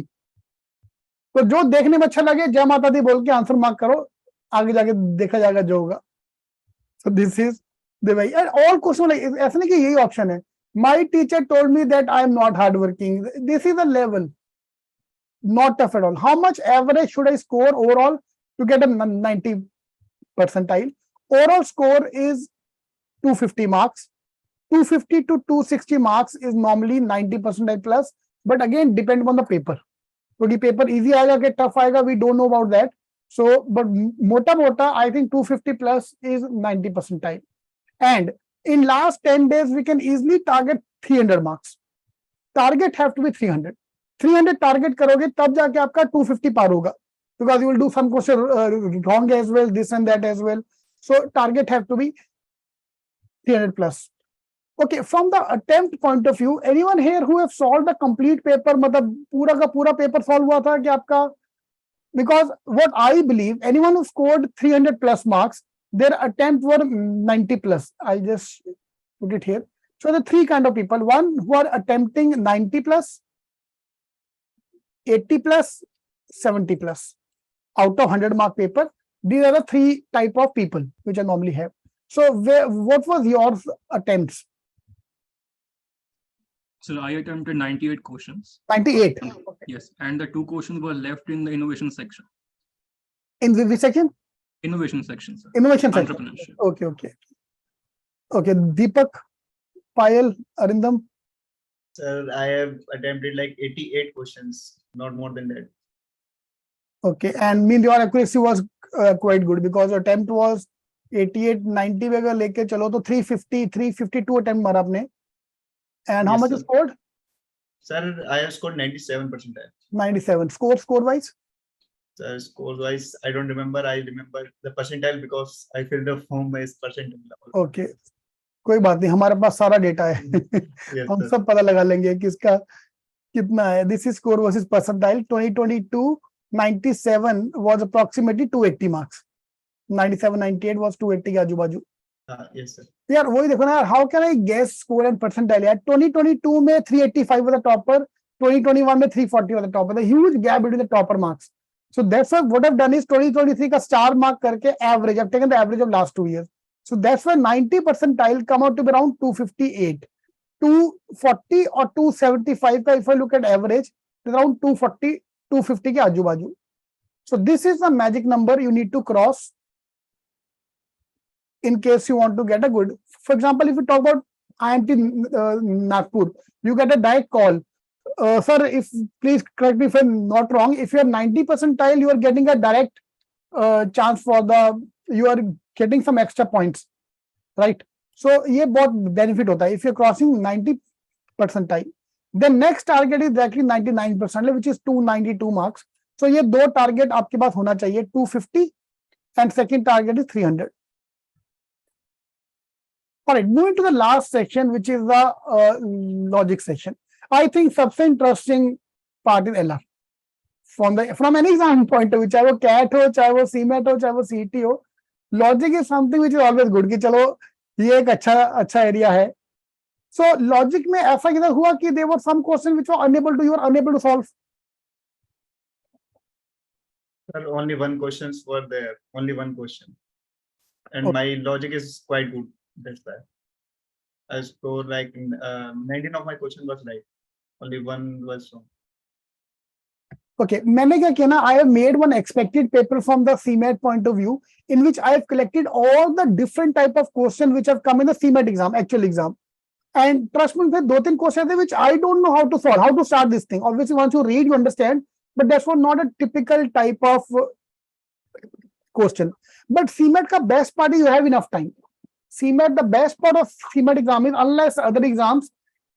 तो जो देखने में अच्छा लगे जय माता दी बोल के आंसर मार्क करो, आगे जाके देखा जाएगा जो होगा. So this is the way, and all question like ऐसा नहीं कि यही ऑप्शन है. My teacher told me that I am not hardworking. This is a level, not tough at all. How much average should I score overall to get a 90 percentile? Overall score is 250 marks. 250 to 260 marks is normally 90 percentile plus, but again depend on the paper. क्योंकि paper easy आएगा कि tough आएगा, we don't know about that. So but मोटा I think 250 plus is 90 percentile. And in last 10 days we can easily target 300 marks. Target have to be 300. 300 target करोगे तब जाके आपका 250 पार होगा. Because you will do some question wrong as well, this and that as well. So target have to be 300 plus. Okay, from the attempt point of view, anyone here who have solved the complete paper, मतलब पूरा का पूरा paper solve हुआ था कि आपका? Because what I believe, anyone who scored 300 plus marks, their attempt were 90 plus. I just put it here. So the 3 kind of people: one who are attempting 90 plus, 80 plus, 70 plus. Out of 100 mark paper, these are the 3 type of people which I normally have. So what was your attempts? So I attempted 98 questions. 98. Yes, and the 2 questions were left in the innovation section. In which section? Innovation section, sir. Innovation section. Entrepreneurship. Okay. Deepak, Payal, Arindam. Sir, I have attempted like 88 questions, not more than that. Okay, and mean your accuracy was quite good because your attempt was 88, 90 वगैरह लेके चलो तो 350, 352 attempt मारा आपने. And how Yes, much sir. you scored? Sir, I have scored 97 percentile. 97. Score wise? Sir, score wise, I don't remember. I remember the percentile because I filled the form as percentile level. Okay. कोई बात नहीं, हमारे पास सारा data है. Yes, हम sir. सब पता लगा लेंगे किसका कितना है. This is score versus percentile. 2022 97 was approximately 280 marks. 97, 98 was 280 के आजू बाजू. Yes, sir. यार वही देखो ना यार, how can I guess score and percentile? यार 2022 में 385 was the topper, 2021 में 340 was the topper. The huge gap between the topper marks. So that's why what I've done is 2023 का star mark करके average. I've taken the average of last 2 years. So that's why 90 percentile come out to be around 258. 240 or 275 का if I look at average, it's around 240, 250 के आजू बाजू. So this is the magic number you need to cross in case you want to get a good. For example, if you talk about IMT Nagpur, you get a direct call. Sir, if please correct me if I'm not wrong, if you are 90 percentile, you are getting a direct chance for you are getting some extra points, right? So ये बहुत benefit होता है if you're crossing 90 percentile. The next target is directly 99%, which is 292 marks. So ये दो target आपके पास होना चाहिए, 250 and second target is 300. All right, moving to the last section, which is the logic section. I think सबसे interesting part is LR. From any exam point of view, चाहे वो CAT हो, चाहे वो CMAT हो, चाहे वो CET हो, logic is something which is always good. कि चलो ये एक अच्छा area है. So logic में ऐसा किधर हुआ कि there were some questions which were you were unable to solve. Well, only one questions were there. Only one question, and Okay. my logic is quite good. That's why I scored like 19 of my question was right. Only one was wrong. Okay, मैंने क्या किया ना, I have made one expected paper from the CMAT point of view, in which I have collected all the different type of questions which have come in the CMAT exam, actual exam. And trust me, there are 2-3 questions which I don't know how to solve, how to start this thing. Obviously, once you read, you understand, but that's not a typical type of question. But CMAT ka best part is you have enough time. CMAT, the best part of CMAT exam is, unless other exams,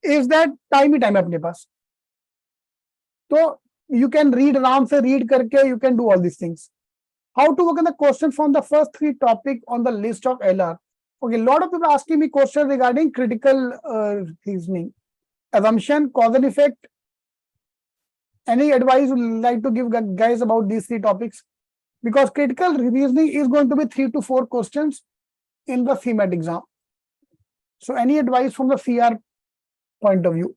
is that time है अपने पास. So you can read around, say read karke, you can do all these things. How to work on the question from the first 3 topics on the list of LR. Okay, a lot of people are asking me questions regarding critical reasoning, assumption, cause and effect. Any advice you would like to give guys about these 3 topics? Because critical reasoning is going to be 3 to 4 questions in the CMAT exam. So any advice from the CR point of view?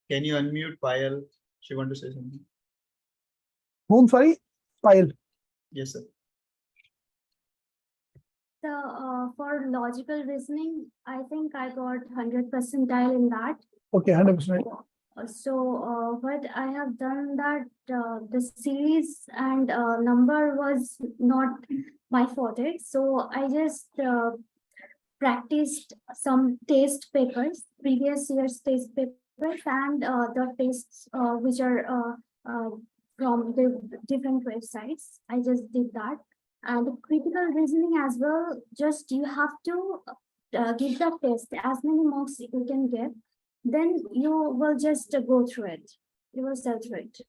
Can you unmute Payal? She want to say something. Whom, sorry? Payal. Yes, sir. So for logical reasoning, I think I got 100 percentile in that. Okay, 100%. So what I have done that the series and number was not my forte. So I just practiced some test papers, previous year's test papers, and the tests which are from the different websites. I just did that. And critical reasoning as well, just you have to give the test as many marks you can get, then you will just go through it. You will sell through it.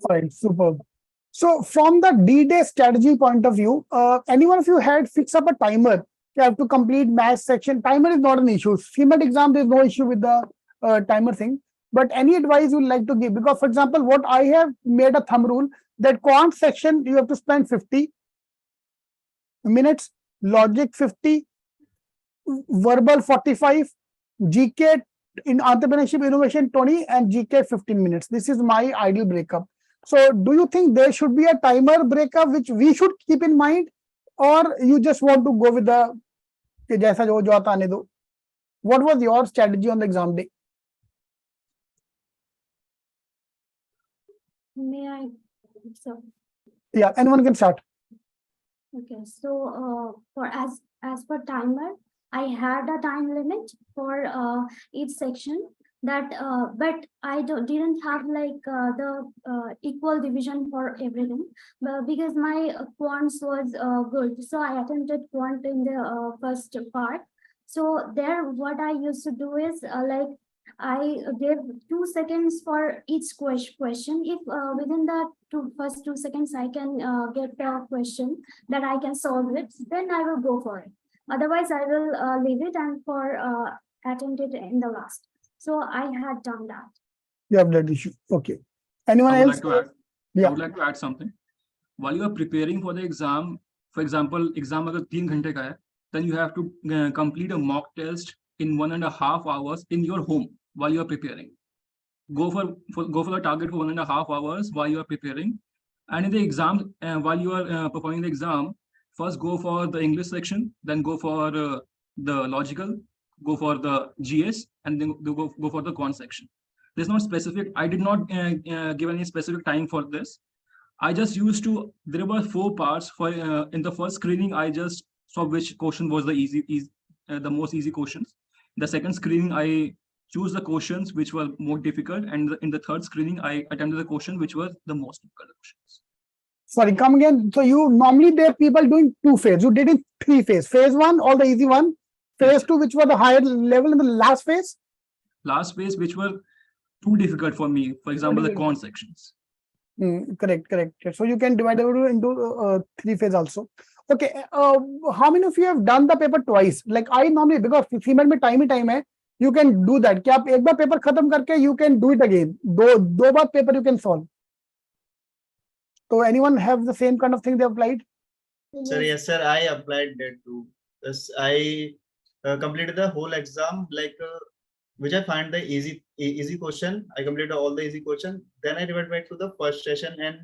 Fine, superb. So from the D-Day strategy point of view, anyone of you had fixed up a timer? You have to complete math section. Timer is not an issue. CMAT exam, there is no issue with the timer thing. But any advice you would like to give? Because, for example, what I have made a thumb rule that quant section, you have to spend 50 minutes, logic 50, verbal 45, GK in entrepreneurship innovation 20, and GK 15 minutes. This is my ideal breakup. So do you think there should be a timer breakup which we should keep in mind, or you just want to go with the jaisa jo aata aane do? What was your strategy on the exam day? May I? So Yeah, anyone can start. okay. So for as per timer, I had a time limit for each section. That but I didn't have like the equal division for everything, because my quants was good, so I attempted quant in the first part. So there what I used to do is like I gave 2 seconds for each question. If within the first 2 seconds I can get the question that I can solve it, then I will go for it. Otherwise I will leave it and for attempt it in the last. So I had done that. You have that issue. Okay. Anyone I would else? like to add. Yeah. I would like to add something. While you are preparing for the exam, for example, exam agar 3 ghante ka hai, then you have to complete a mock test in 1.5 hours in your home while you are preparing. Go for the target for 1.5 hours while you are preparing. And in the exam, while you are performing the exam, first go for the English section, then go for the logical, go for the GS, and then go for the quant section. There's not specific. I did not give any specific time for this. I just used to. There were 4 parts for in the first screening. I just saw which question was the most easy questions. The second screening, I choose the questions which were more difficult, and in the third screening, I attempted the question which was the most difficult questions. Sorry, come again. So you normally there are people doing 2 phases. You did in 3 phases. Phase 1, all the easy one. phase 2, which was the higher level, and the last phase? Last phase, which were too difficult for me. For example, the difficult. quant sections. Correct. So you can divide it into 3 phase also. Okay. How many of you have done the paper twice? Like I normally, because CMAT में time है, you can do that. कि आप एक बार paper खत्म करके you can do it again. दो बार paper you can solve. So anyone have the same kind of thing they applied? Sir, yes, sir. I applied that too. Yes, I completed the whole exam, like which I find the easy question. I completed all the easy question. Then I revert back to the first session and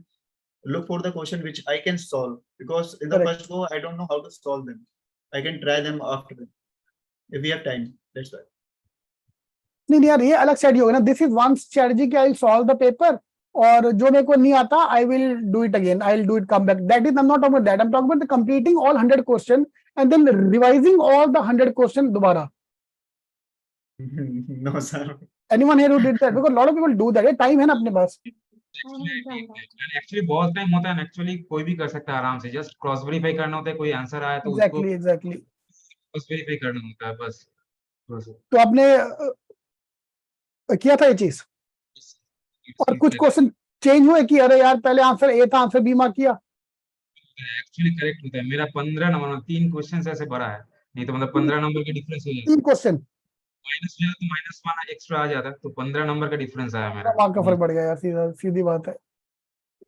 look for the question which I can solve, because in the Correct. first go I don't know how to solve them. I can try them after them if we have time. That's why. नहीं यार ये अलग strategy होगा ना. This is one strategy कि I'll solve the paper और जो मेरे को नहीं आता I will do it again. I'll do it come back. That is I'm not talking about that. I'm talking about the completing all 100 question and then revising all the 100 question दोबारा. No, sir. Anyone here who did that? Because a lot of people do that. Time है ना अपने पास. Actually बहुत time होता है, actually कोई भी कर सकता है आराम से, जस्ट क्रॉस वेरीफाई करना होता है, कोई आंसर आया तो उसको Exactly. क्रॉस वेरीफाई करना होता है बस. तो आपने किया था ये चीज और कुछ क्वेश्चन चेंज हुए कि अरे यार पहले आंसर ए था, आंसर बी मार्क किया. एक्चुअली करेक्ट होता है. मेरा 15 नंबर 3 क्वेश्चन ऐसे भरा है, नहीं तो मतलब 15 नंबर का डिफरेंस हो जाता है. 3 क्वेश्चन माइनस हो जाता तो -1 एक्स्ट्रा आ जाता, तो 15 नंबर का डिफरेंस आया मेरा. मार्क का फर्क पड़ गया यार. सीधी बात है.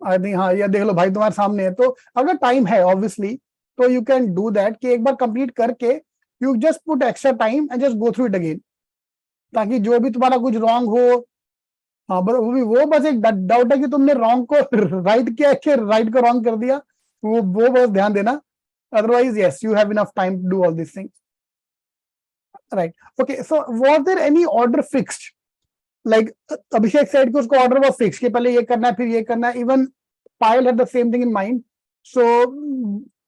आई थिंक हाँ ये देख लो भाई तुम्हारे सामने है. तो अगर टाइम है ऑब्वियसली तो यू कैन डू दैट कि एक बार कंप्लीट करके you just put extra time and just go through it again, ताकि जो भी तुम्हारा कुछ रॉन्ग हो. हाँ वो बस एक डाउट है कि तुमने रॉन्ग को राइट किया है कि राइट को रॉन्ग कर दिया. वो बस ध्यान देना. Otherwise yes you have enough time to do all this things. Right. Okay. So was there any order fixed? Like Abhishek said कि उसको ऑर्डर वाज फिक्स कि पहले ये करना है फिर ये करना है. Even Payal had the same thing in mind. So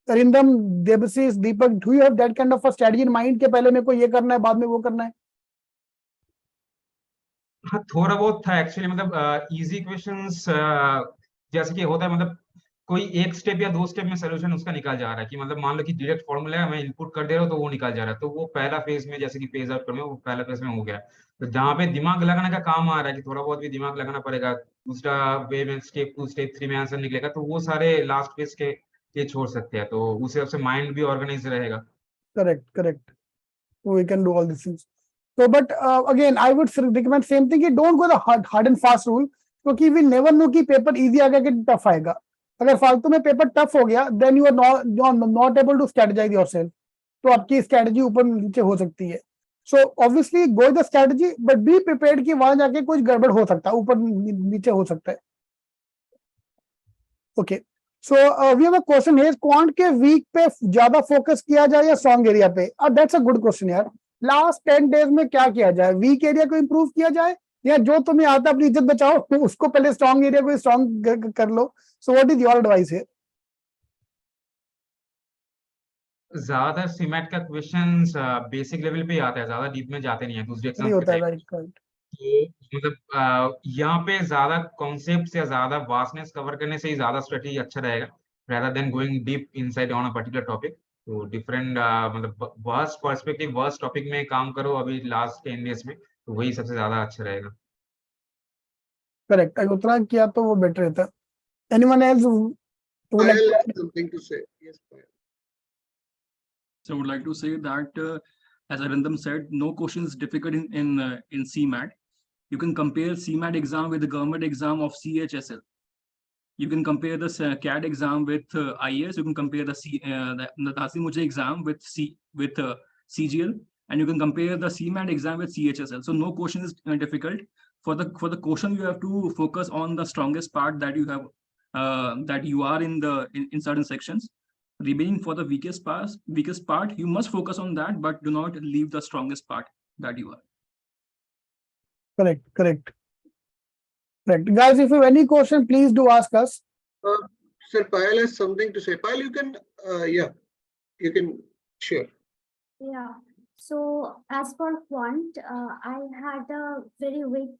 Arindam, Debasis, Deepak, do you have that kind of a strategy in mind कि पहले मेरे को ये करना है बाद में वो करना है? हाँ थोड़ा बहुत था एक्चुअली. मतलब इजी क्वेश्चंस जैसे कि होता है, मतलब कोई एक स्टेप या 2 स्टेप में सोल्यूशन उसका निकल जा रहा है, कि मतलब मान लो कि डायरेक्ट फॉर्मूला है, मैं इनपुट कर दे रहा हूँ तो वो निकल जा रहा है. तो वो पहला फेज में जैसे कि फेज आउट करना, वो पहला फेज में हो गया. तो जहाँ पे दिमाग लगाने का काम आ रहा है कि थोड़ा बहुत भी दिमाग लगाना पड़ेगा, दूसरा वे में स्टेप 2 स्टेप 3 में आंसर निकलेगा, तो वो सारे लास्ट फेज के छोड़ सकते हैं. तो उस हिसाब से माइंड भी ऑर्गेनाइज रहेगा. Correct. We can do all these things. So, but again, I would recommend same thing कि don't go the hard and fast rule, क्योंकि we never know कि पेपर easy आएगा कि tough आएगा. अगर फालतू में पेपर टफ हो गया then you are not able to strategize yourself. तो आपकी स्ट्रेटजी ऊपर नीचे हो सकती है. So obviously go the strategy, but be prepared कि वहां जाके कुछ गड़बड़ हो सकता है, ऊपर नीचे हो सकता है. Okay. So we have a question here. Quant के वीक पे ज्यादा फोकस किया जाए या स्ट्रॉन्ग एरिया पे? That's a good question यार. लास्ट 10 डेज में क्या किया जाए? वीक एरिया को इंप्रूव किया जाए या जो तुम्हें आता अपनी इज्जत बचाओ उसको पहले स्ट्रॉन्ग एरिया को स्ट्रॉन्ग कर लो. So what is your advice here? ज्यादा सीमैट का क्वेश्चंस बेसिक लेवल पे आता है, ज्यादा डीप में जाते नहीं है दूसरे नहीं एग्जाम होता है. के. राइट. तो मतलब यहाँ पे ज्यादा कॉन्सेप्ट या ज्यादा वास्टनेस कवर करने से ही ज्यादा स्ट्रेटजी अच्छा रहेगा, rather than going deep inside on a particular topic. तो डिफरेंट मतलब वास्ट पर्सपेक्टिव वास्ट टॉपिक में काम करो अभी लास्ट 10 डेज में, तो वही सबसे ज्यादा अच्छा रहेगा. करेक्ट. उतना किया तो वो बेटर रहता. Anyone else who would like Payal to has add? something to say. Yes, Payal. So I would like to say that, as Arindam said, no question is difficult in CMAT. You can compare CMAT exam with the government exam of CHSL. You can compare the CAT exam with IAS. You can compare the Nasi Mujhe exam with CGL, and you can compare the CMAT exam with CHSL. So no question is difficult. For the question, you have to focus on the strongest part that you have, that you are in certain sections. Remaining for the weakest part, you must focus on that, but do not leave the strongest part that you are. Correct. Guys, if you have any question, please do ask us. Sir, Payal has something to say. Payal, you can share. Yeah. So as for Quant, I had a very weak,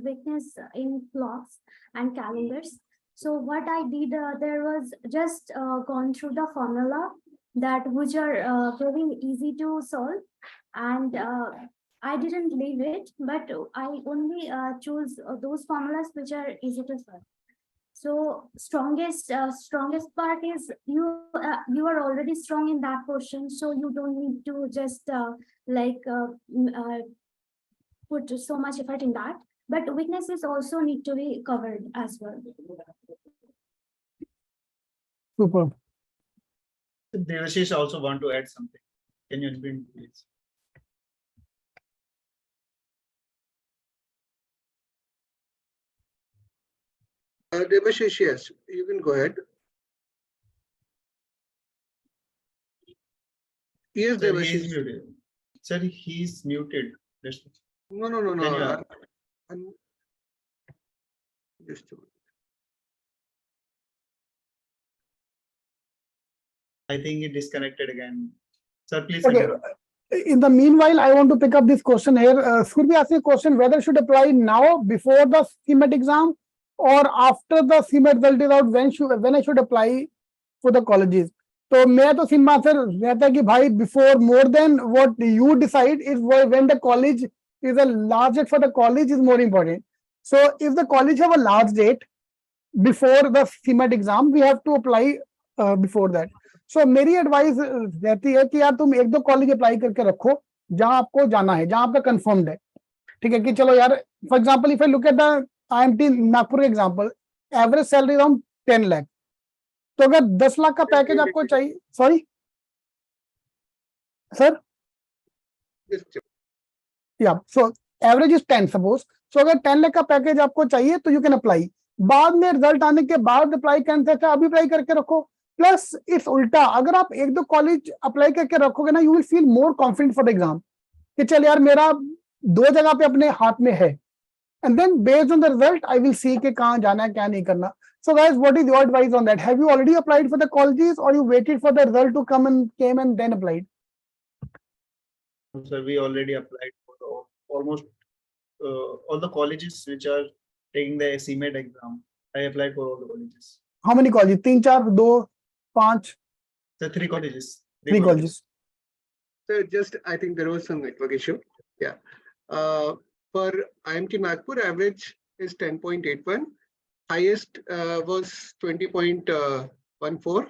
weakness in clocks and calendars. So what I did, there was just gone through the formula that which are very easy to solve, and I didn't leave it, but I only choose those formulas which are easy to solve. So strongest part is you are already strong in that portion, so you don't need to just put so much effort in that. But weaknesses also need to be covered as well. Super. Devashish also want to add something. Can you explain, please? Devashish, yes, you can go ahead. Yes, Sir, he is Devashish. muted. Sir, he is muted. No. Can you ask? Just a minute. I think he disconnected again. Sir, please. Okay. Continue. In the meanwhile, I want to pick up this question here. Should be asking a question whether should apply now before the CMAT exam or after the CMAT result is out, when I should apply for the colleges. तो मैं तो simple answer रहता है कि भाई before more than what you decide is when the college is a large date for the college is more important. So if the college have a large date before the CMAT exam, we have to apply before that. So मेरी advice रहती है कि यार तुम एक दो college apply करके रखो जहां आपको जाना है, जहां आपका कंफर्म्ड है, ठीक है कि चलो यार for example if I look at the IMT Nagpur example, average salary around 10 lakh, तो अगर 10 लाख का पैकेज आपको चाहिए, सॉरी सर, या सो एवरेज इज 10 सपोज, सो अगर 10 लाख का पैकेज आपको चाहिए तो यू कैन अप्लाई, बाद में रिजल्ट आने के बाद अप्लाई करने से अच्छा अभी अप्लाई करके रखो. प्लस इट्स उल्टा, अगर आप एक दो कॉलेज अप्लाई करके रखोगे ना, you will feel more confident for the exam कि चल यार मेरा दो जगह पे अपने हाथ में है, and then based on the result I will see कि कहां जाना है क्या नहीं करना. So guys, what is your advice on that? Have you already applied for the colleges or you waited for the result to came and then applied? Sir, we already applied for almost all the colleges which are taking the CMAT exam. I applied for all the colleges. How many colleges? 3, 4, 2, 5? So 3 colleges. 3 colleges. So just, I think there was some network issue. Yeah. For IMT Nagpur, average is 10.81. Highest was 20.14.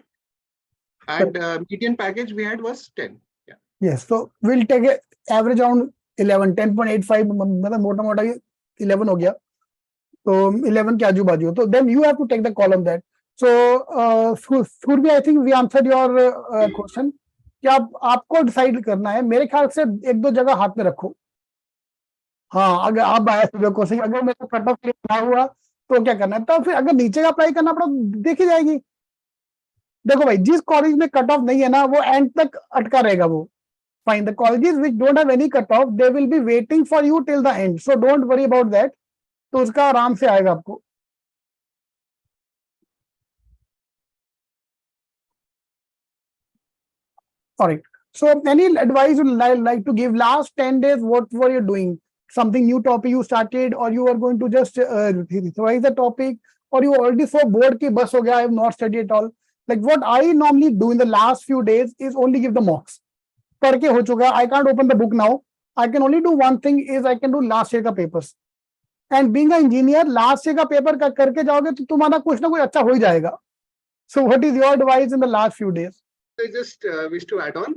And median package we had was 10. Yeah. Yes. So we'll take a average around 11, 10.85. मतलब मोटा मोटा 11 हो गया. तो 11 के आजू बाजू. तो then you have to take the call on that. So Surbi, I think we answered your question. कि आपको डिसाइड करना है, मेरे ख्याल से एक दो जगह हाथ में रखो. हाँ, अगर आप बायस क्वेश्चन, अगर मेरा कट ऑफ क्लियर ना हुआ तो क्या करना है, तो फिर अगर नीचे का अप्लाई करना पड़ा देखी जाएगी. देखो भाई, जिस कॉलेज में कट ऑफ नहीं है ना, वो एंड तक अटका रहेगा. वो fine, the colleges which don't have any cut off, they will be waiting for you till the end, so don't worry about that. तो उसका आराम से आएगा आपको. All right. So any advice you like to give? Last 10 days, what were you doing? Something new topic you started, or you are going to just revise the topic, or you already so bored ki bas ho gaya, I have not studied at all. Like what I normally do in the last few days is only give the mocks. Karke ho chuka, I can't open the book now. I can only do one thing, is I can do last year ka papers. And being an engineer, last year ka paper karke jaoge to tumhara kuch na kuch acha ho hi jayega. So what is your advice in the last few days? I just wish to add on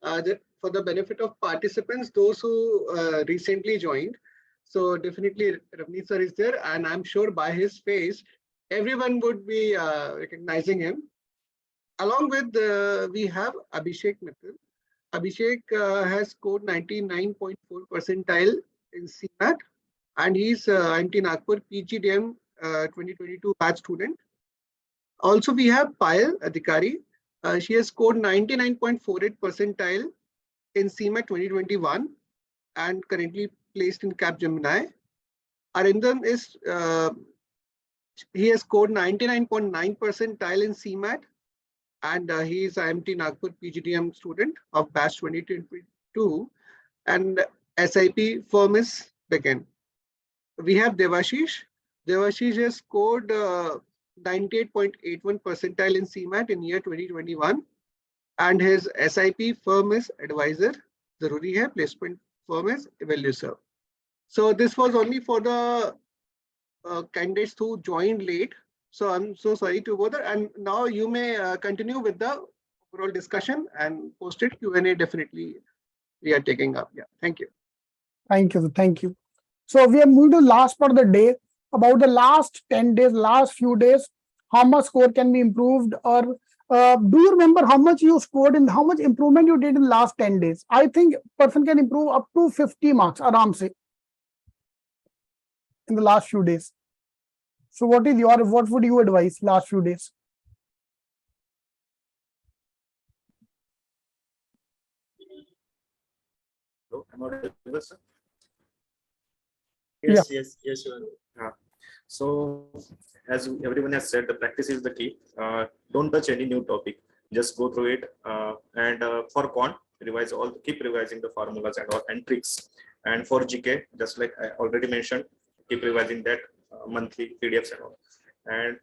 that for the benefit of participants, those who recently joined. So definitely Ravneet sir is there, and I'm sure by his face, everyone would be recognizing him. Along with we have Abhishek Mittal. Abhishek has scored 99.4 percentile in CMAT, and he's IMT Nagpur PGDM 2022 batch student. Also, we have Payal Adhikari. She has scored 99.48 percentile in CMAT 2021 and currently placed in Capgemini. Arindam is he has scored 99.9 percentile in CMAT, and he is IMT Nagpur PGDM student of batch 2022, and SIP firm is backend. We have Devashish. Devashish has scored 98.81 percentile in CMAT in year 2021, and his SIP firm is advisor, Zaruri hai, placement firm is evaluator. So this was only for the candidates who joined late. So I'm so sorry to bother. And now you may continue with the overall discussion, and post it Q&A definitely we are taking up. Yeah, thank you. Thank you. Thank you. So we are moving to last part of the day, about the last 10 days, last few days, how much score can be improved, or do you remember how much you scored in, how much improvement you did in last 10 days? I think person can improve up to 50 marks aram se in the last few days. So what would you advise last few days? Hello, am I audible, sir? Yes, yes, yes, you are. So as everyone has said, the practice is the key. Don't touch any new topic. Just go through it. And for Quant, revise all. Keep revising the formulas and all and tricks. And for GK, just like I already mentioned, keep revising that monthly PDFs and all. And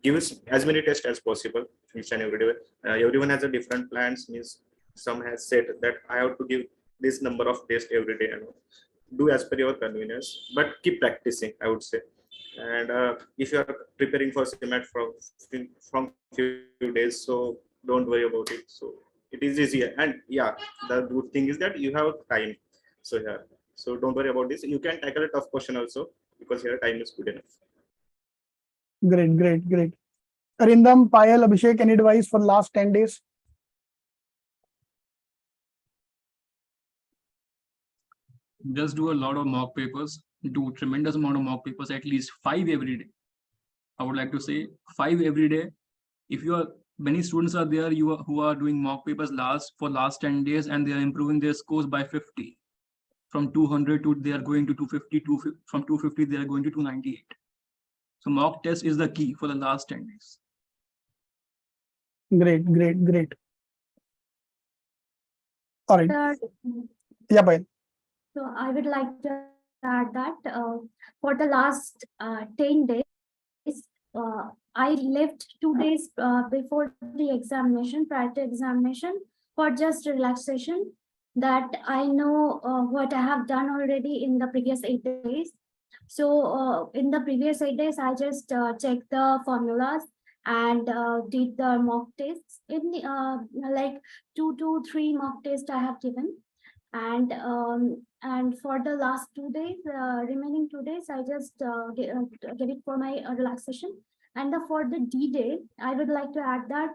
give us as many tests as possible each and every day. Everyone has a different plans. Means some has said that I have to give this number of tests every day and all. Do as per your convenience, but keep practicing, I would say. And if you are preparing for CMAT from few days, so don't worry about it. So it is easier, and yeah, the good thing is that you have time. So yeah, so don't worry about this. You can tackle a tough question also, because your time is good enough. Great, great, great. Arindam, Payal, Abhishek, any advice for last 10 days? Just do a lot of mock papers, do tremendous amount of mock papers, at least 5 every day. I would like to say 5 every day. If you are, many students are there who are doing mock papers for last 10 days and they are improving their scores by 50. From 200 to they are going to 250, from 250 they are going to 298. So mock test is the key for the last 10 days. Great, great, great. All right. Yeah, Payal. So I would like to add that for the last 10 days, I left 2 days before the examination, prior to examination, for just relaxation, that I know what I have done already in the previous 8 days. So in the previous 8 days, I just checked the formulas and did the mock tests. In the, like 2 to 3 mock tests I have given. And for the last 2 days, remaining 2 days, I just get it for my relaxation. And for the D day, I would like to add that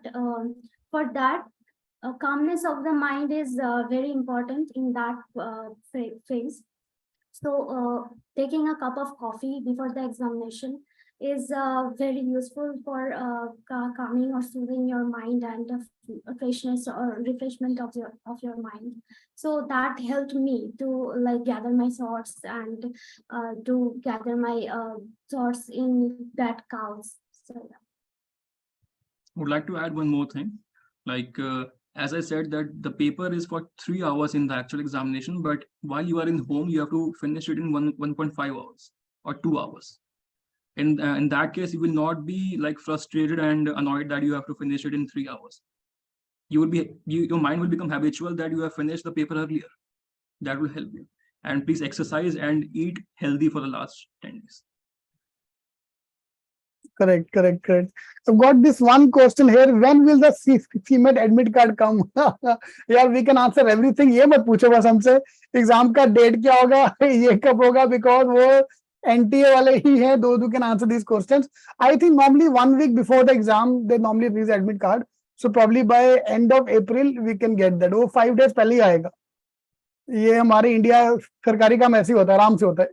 for that, calmness of the mind is very important in that phase. So taking a cup of coffee before the examination is very useful for calming or soothing your mind and freshness or refreshment of your mind. So that helped me to like gather my thoughts and to gather my thoughts in that cows. So yeah. I would like to add one more thing. Like as I said, that the paper is for 3 hours in the actual examination, but while you are in home, you have to finish it in 1.5 hours or 2 hours. In that case, you will not be like frustrated and annoyed that you have to finish it in 3 hours. You will be, your mind will become habitual that you have finished the paper earlier. That will help you. And please exercise and eat healthy for the last 10 days. Correct, correct, correct. I've got this one question here. When will the CMAT admit card come? Yeah, we can answer everything. ये मत पूछो बस हमसे exam का date क्या होगा, ये कब होगा, because वो NTA वाले ही हैं. Those who can answer these questions. I think normally 1 week before the exam they normally release admit card. So probably by end of April we can get that. वो 5 days पहले ही आएगा. ये हमारे India सरकारी काम ऐसे ही होता है, आराम से होता है.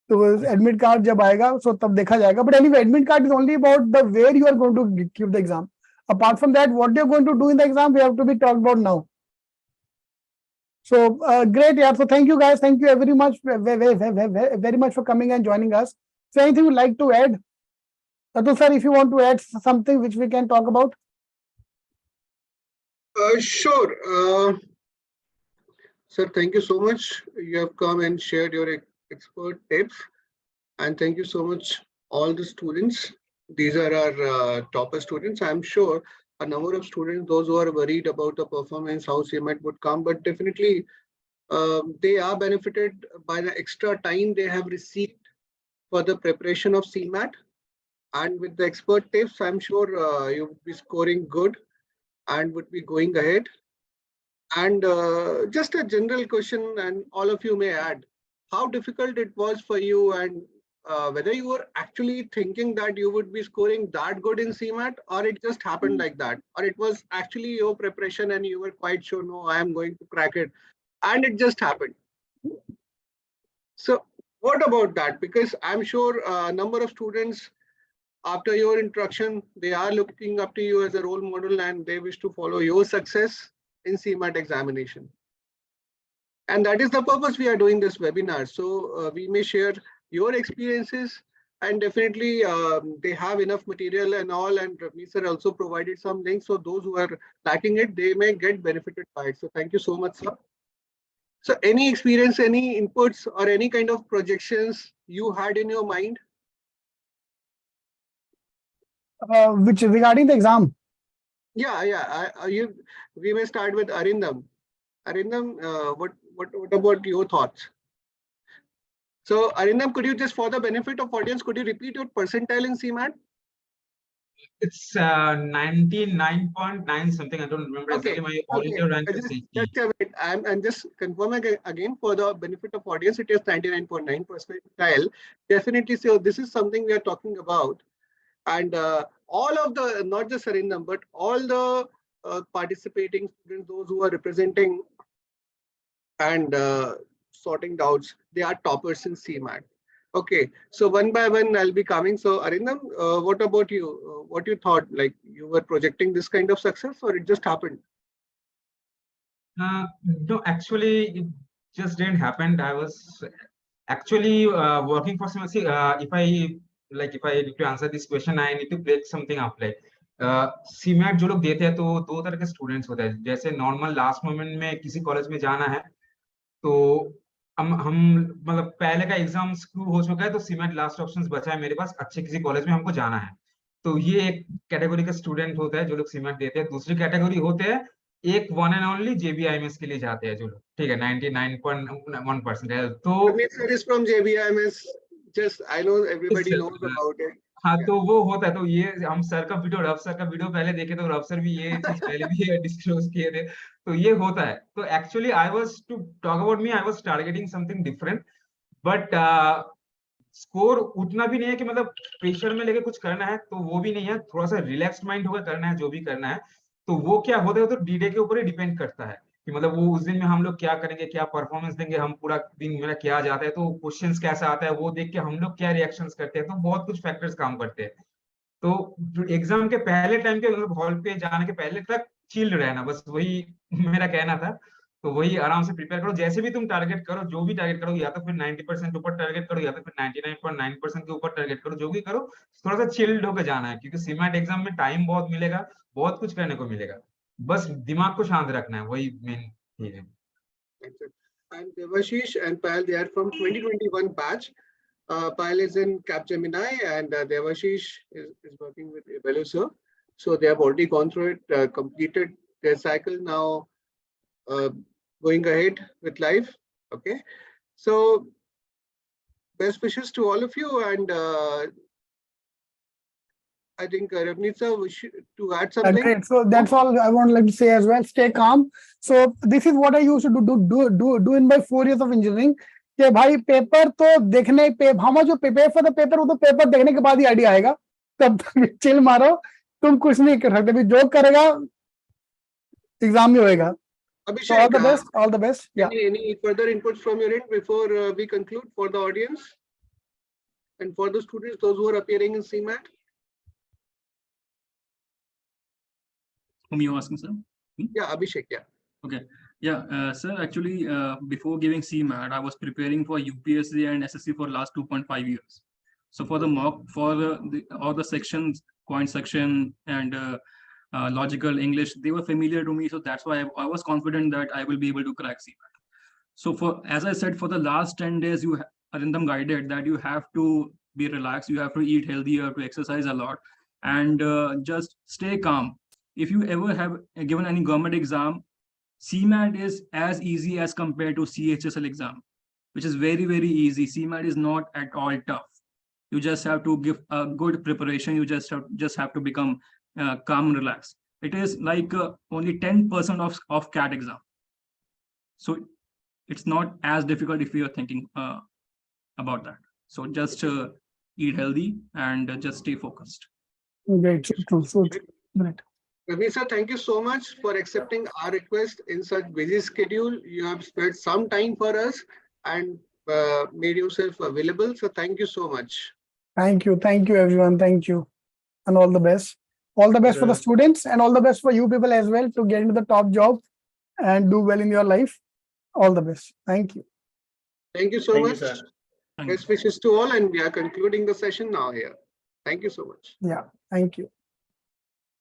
तो एडमिट कार्ड जब आएगा सो तब देखा जाएगा. But anyway admit card is only about the where you are going to give the exam. Apart from that what you are going to do in the exam we have to be talked about now. So great, yeah. So thank you guys. Thank you very much for coming and joining us. So anything you'd like to add? Atul sir, if you want to add something which we can talk about. Sure. Sir, thank you so much. You have come and shared your expert tips. And thank you so much, all the students. These are our topper students. I'm sure a number of students, those who are worried about the performance, how CMAT would come, but definitely they are benefited by the extra time they have received for the preparation of CMAT. And with the expert tips, I'm sure you would be scoring good and would be going ahead. And just a general question, and all of you may add, how difficult it was for you, and whether you were actually thinking that you would be scoring that good in CMAT, or it just happened like that, or it was actually your preparation and you were quite sure, no, I am going to crack it, and it just happened. So what about that? Because I'm sure a number of students, after your introduction, they are looking up to you as a role model and they wish to follow your success in CMAT examination. And that is the purpose we are doing this webinar. So we may share your experiences, and definitely they have enough material and all, and Ravni sir also provided some links. So those who are lacking it, they may get benefited by it. So thank you so much, sir. So any experience, any inputs or any kind of projections you had in your mind? Which regarding the exam? Yeah. We may start with Arindam. Arindam, what about your thoughts? So Arindam, could you just, for the benefit of audience, could you repeat your percentile in CMAT? It's 99.9 something. I don't remember exactly. My all-India rank is 80. Just a minute. I'm just confirming again for the benefit of audience. It is 99.9 percentile. Definitely. So this is something we are talking about, and all of the, not just Arindam, but all the participating students, those who are representing and sorting doubts, they are toppers in CMAT. Okay, so one by one I'll be coming. So Arindam, what about you? What you thought? Like you were projecting this kind of success, or it just happened? No, actually, it just didn't happen. I was actually working for some. See, if I need to answer this question, I need to break something up. Like CMAT जो लोग देते हैं, तो दो तरह के students होते हैं. जैसे नॉर्मल लास्ट मोमेंट में किसी कॉलेज में जाना है, तो हम मतलब पहले का एग्जाम शुरू हो चुका है, तो CMAT लास्ट ऑप्शंस बचा है मेरे पास, अच्छे किसी कॉलेज में हमको जाना है. तो ये एक कैटेगरी का स्टूडेंट होता है जो लोग CMAT देते हैं. दूसरी कैटेगरी होते हैं एक वन एंड ओनली JBIMS के लिए जाते हैं जो लोग, ठीक है, 99.1% है. तो from JBIMS, just I know everybody knows about it. हाँ, तो वो होता है. तो ये हम सर का वीडियो, रफ सर का वीडियो पहले देखे, तो रफ सर भी ये चीज पहले भी डिस्क्लोज किए थे. तो ये होता है. तो actually I was to talk about me, I was targeting something different, but score उतना भी नहीं है कि मतलब प्रेशर में लेके कुछ करना है, तो वो भी नहीं है. थोड़ा सा रिलैक्स्ड माइंड होकर करना है जो भी करना है. तो वो क्या होता है, तो डी-डे के ऊपर ही डिपेंड करता है कि मतलब वो उस दिन में हम लोग क्या करेंगे, क्या परफॉर्मेंस देंगे, हम पूरा दिन मेरा क्या जाता है, तो क्वेश्चंस कैसा आता है, वो देख के हम लोग क्या रिएक्शंस करते हैं. तो बहुत कुछ फैक्टर्स काम करते हैं. तो एग्जाम के पहले टाइम के मतलब हॉल पे जाने के पहले तक चिल्ड रहना, बस वही मेरा कहना था. तो वही आराम से प्रिपेयर करो, जैसे भी तुम टारगेट करो, जो भी टारगेट करो, या तो फिर 90% ऊपर टारगेट करो, या तो फिर 99.9% के ऊपर टारगेट करो, जो भी करो, थोड़ा सा चिल्ड होकर जाना है, क्योंकि CMAT एग्जाम में टाइम बहुत मिलेगा, बहुत कुछ करने को मिलेगा. बस दिमाग को शांत रखना है, वही मेन चीज है. And Devashish and Payal, they are from 2021 batch. Payal is in Capgemini and Devashish is working with Evaluator. So they have already gone through it, completed their cycle, now going ahead with life. Okay, so best wishes to all of you, and I think Ravnitsa wish to add something. Great. So that's all I want like to say as well. Stay calm. So this is what I used to do in my 4 years of engineering. कि भाई paper तो देखने पे हम जो prepare for the paper, वो तो paper देखने के बाद ही आइडिया आएगा. तब तक चिल मारो, तुम कुछ नहीं कर सकते. भी जो करेगा एग्जाम में होएगा. So all the best. Yeah. Any further inputs from your end before we conclude for the audience and for the students, those who are appearing in CMAT? Whom you asking, sir? Yeah, Abhishek. Yeah. Okay. Yeah, sir. Actually, before giving CMAT, I was preparing for UPSC and SSC for last 2.5 years. So for the mock, for all the sections, Quant section and logical English, they were familiar to me. So that's why I was confident that I will be able to crack CMAT. So as I said, for the last 10 days, Arindam guided that you have to be relaxed, you have to eat healthy, you have to exercise a lot, and just stay calm. if you ever have given any government exam, CMAT is as easy as compared to CHSL exam, which is very, very easy. CMAT is not at all tough. You just have to give a good preparation. You just have to become calm and relaxed. It is like only 10% of CAT exam. So it's not as difficult if you are thinking about that. So just eat healthy and just stay focused. Great, so true, so true. Great. Ravi sir, thank you so much for accepting our request in such busy schedule. You have spent some time for us and made yourself available. So thank you so much. Thank you everyone, thank you, and all the best. All the best for the students and all the best for you people as well to get into the top job and do well in your life. All the best. Thank you. Thank you so Thank you, much. sir. Thank you. Best wishes to all, and we are concluding the session now here. Thank you so much. Yeah, thank you.